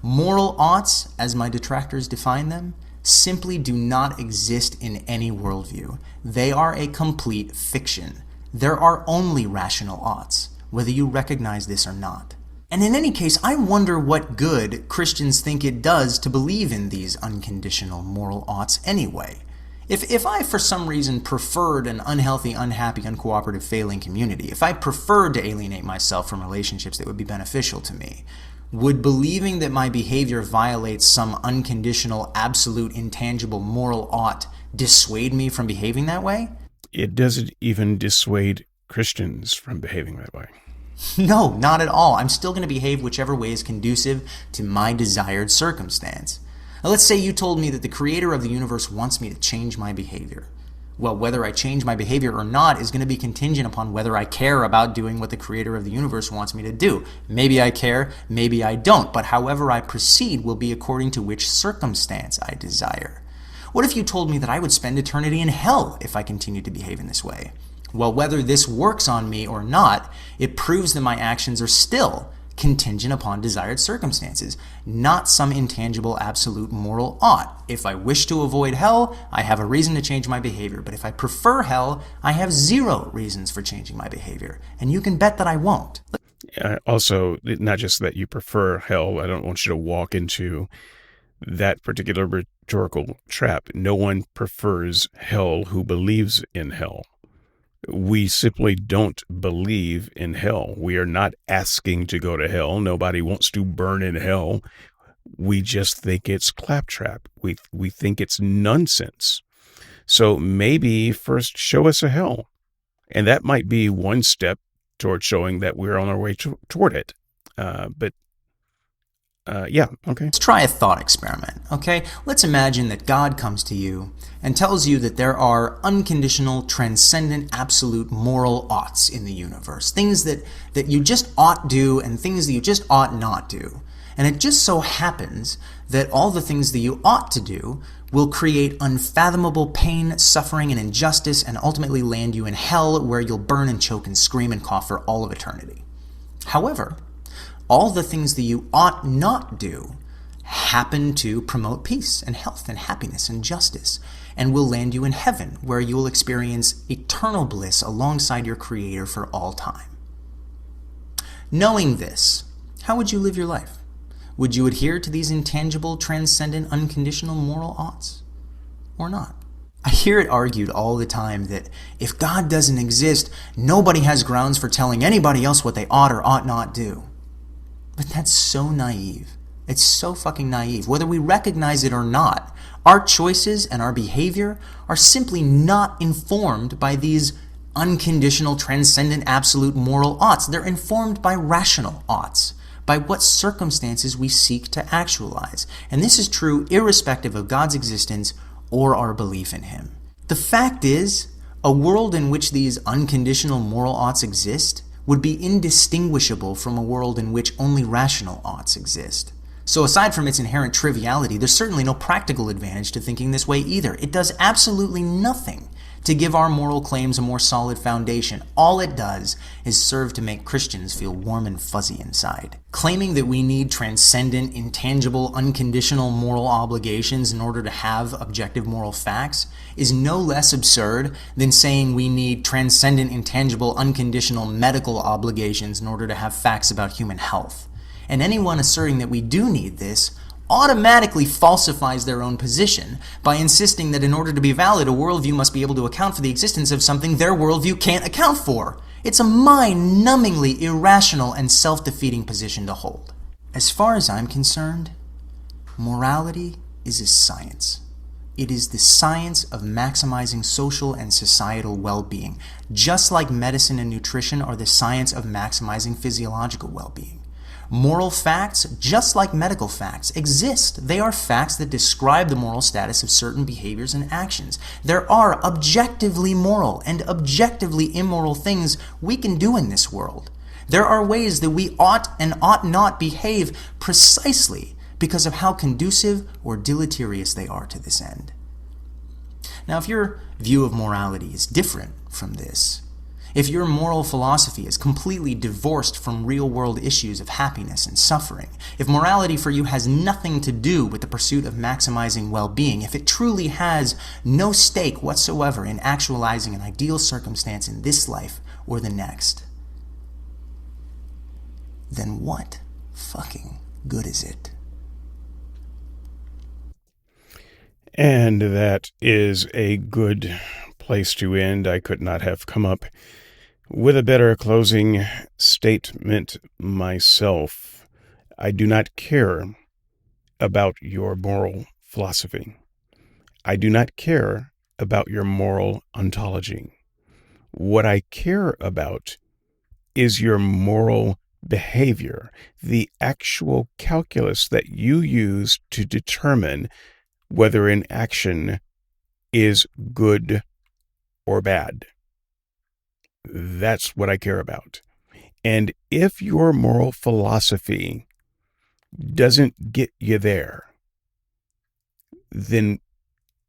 Moral oughts, as my detractors define them, simply do not exist in any worldview. They are a complete fiction. There are only rational oughts, whether you recognize this or not. And in any case, I wonder what good Christians think it does to believe in these unconditional moral oughts anyway. If I, for some reason, preferred an unhealthy, unhappy, uncooperative, failing community, if I preferred to alienate myself from relationships that would be beneficial to me, would believing that my behavior violates some unconditional, absolute, intangible moral ought dissuade me from behaving that way? It doesn't even dissuade Christians from behaving that way. No, not at all. I'm still going to behave whichever way is conducive to my desired circumstance. Now, let's say you told me that the creator of the universe wants me to change my behavior. Well, whether I change my behavior or not is going to be contingent upon whether I care about doing what the creator of the universe wants me to do. Maybe I care, maybe I don't, but however I proceed will be according to which circumstance I desire. What if you told me that I would spend eternity in hell if I continued to behave in this way? Well, whether this works on me or not, it proves that my actions are still contingent upon desired circumstances, not some intangible absolute moral ought. If I wish to avoid hell, I have a reason to change my behavior. But if I prefer hell, I have zero reasons for changing my behavior. And you can bet that I won't. Also, not just that you prefer hell, I don't want you to walk into that particular rhetorical trap. No one prefers hell who believes in hell. We simply don't believe in hell. We are not asking to go to hell. Nobody wants to burn in hell. We just think it's claptrap. We think it's nonsense. So maybe first show us a hell. And that might be one step toward showing that we're on our way toward it. Yeah, okay. Let's try a thought experiment, okay? Let's imagine that God comes to you and tells you that there are unconditional, transcendent, absolute moral oughts in the universe. Things that you just ought do and things that you just ought not do. And it just so happens that all the things that you ought to do will create unfathomable pain, suffering, and injustice and ultimately land you in hell where you'll burn and choke and scream and cough for all of eternity. However, all the things that you ought not do happen to promote peace and health and happiness and justice and will land you in heaven where you will experience eternal bliss alongside your Creator for all time. Knowing this, how would you live your life? Would you adhere to these intangible, transcendent, unconditional moral oughts or not? I hear it argued all the time that if God doesn't exist, nobody has grounds for telling anybody else what they ought or ought not do. But that's so naive. It's so fucking naive. Whether we recognize it or not, our choices and our behavior are simply not informed by these unconditional, transcendent, absolute moral oughts. They're informed by rational oughts, by what circumstances we seek to actualize. And this is true irrespective of God's existence or our belief in Him. The fact is, a world in which these unconditional moral oughts exist would be indistinguishable from a world in which only rational oughts exist. So aside from its inherent triviality, there's certainly no practical advantage to thinking this way either. It does absolutely nothing to give our moral claims a more solid foundation. All it does is serve to make Christians feel warm and fuzzy inside. Claiming that we need transcendent, intangible, unconditional moral obligations in order to have objective moral facts is no less absurd than saying we need transcendent, intangible, unconditional medical obligations in order to have facts about human health. And anyone asserting that we do need this automatically falsifies their own position by insisting that in order to be valid, a worldview must be able to account for the existence of something their worldview can't account for. It's a mind-numbingly irrational and self-defeating position to hold. As far as I'm concerned, morality is a science. It is the science of maximizing social and societal well-being, just like medicine and nutrition are the science of maximizing physiological well-being. Moral facts, just like medical facts, exist. They are facts that describe the moral status of certain behaviors and actions. There are objectively moral and objectively immoral things we can do in this world. There are ways that we ought and ought not behave precisely because of how conducive or deleterious they are to this end. Now, if your view of morality is different from this, if your moral philosophy is completely divorced from real-world issues of happiness and suffering, if morality for you has nothing to do with the pursuit of maximizing well-being, if it truly has no stake whatsoever in actualizing an ideal circumstance in this life or the next, then what fucking good is it? And that is a good place to end. I could not have come up with a better closing statement myself. I do not care about your moral philosophy. I do not care about your moral ontology. What I care about is your moral behavior, the actual calculus that you use to determine whether an action is good or bad. That's what I care about. And if your moral philosophy doesn't get you there, then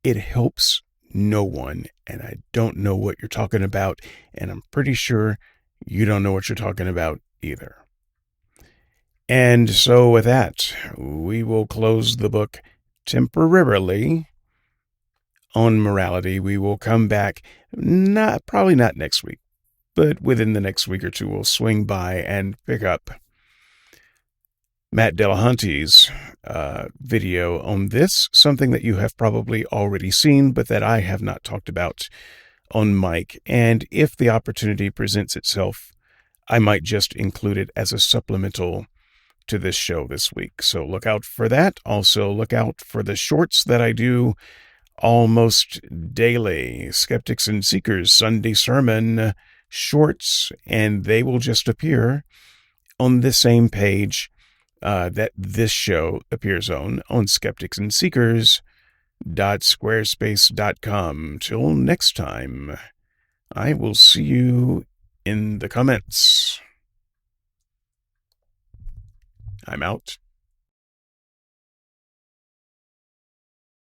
it helps no one. And I don't know what you're talking about. And I'm pretty sure you don't know what you're talking about either. And so, with that, we will close the book temporarily on morality. We will come back, probably not next week, but within the next week or two, we'll swing by and pick up Matt Delahunty's video on this, something that you have probably already seen, but that I have not talked about on mic. And if the opportunity presents itself, I might just include it as a supplemental to this show this week. So look out for that. Also, look out for the shorts that I do almost daily. Skeptics and Seekers Sunday Sermon shorts, and they will just appear on the same page that this show appears on skepticsandseekers.squarespace.com. Till next time, I will see you in the comments. I'm out.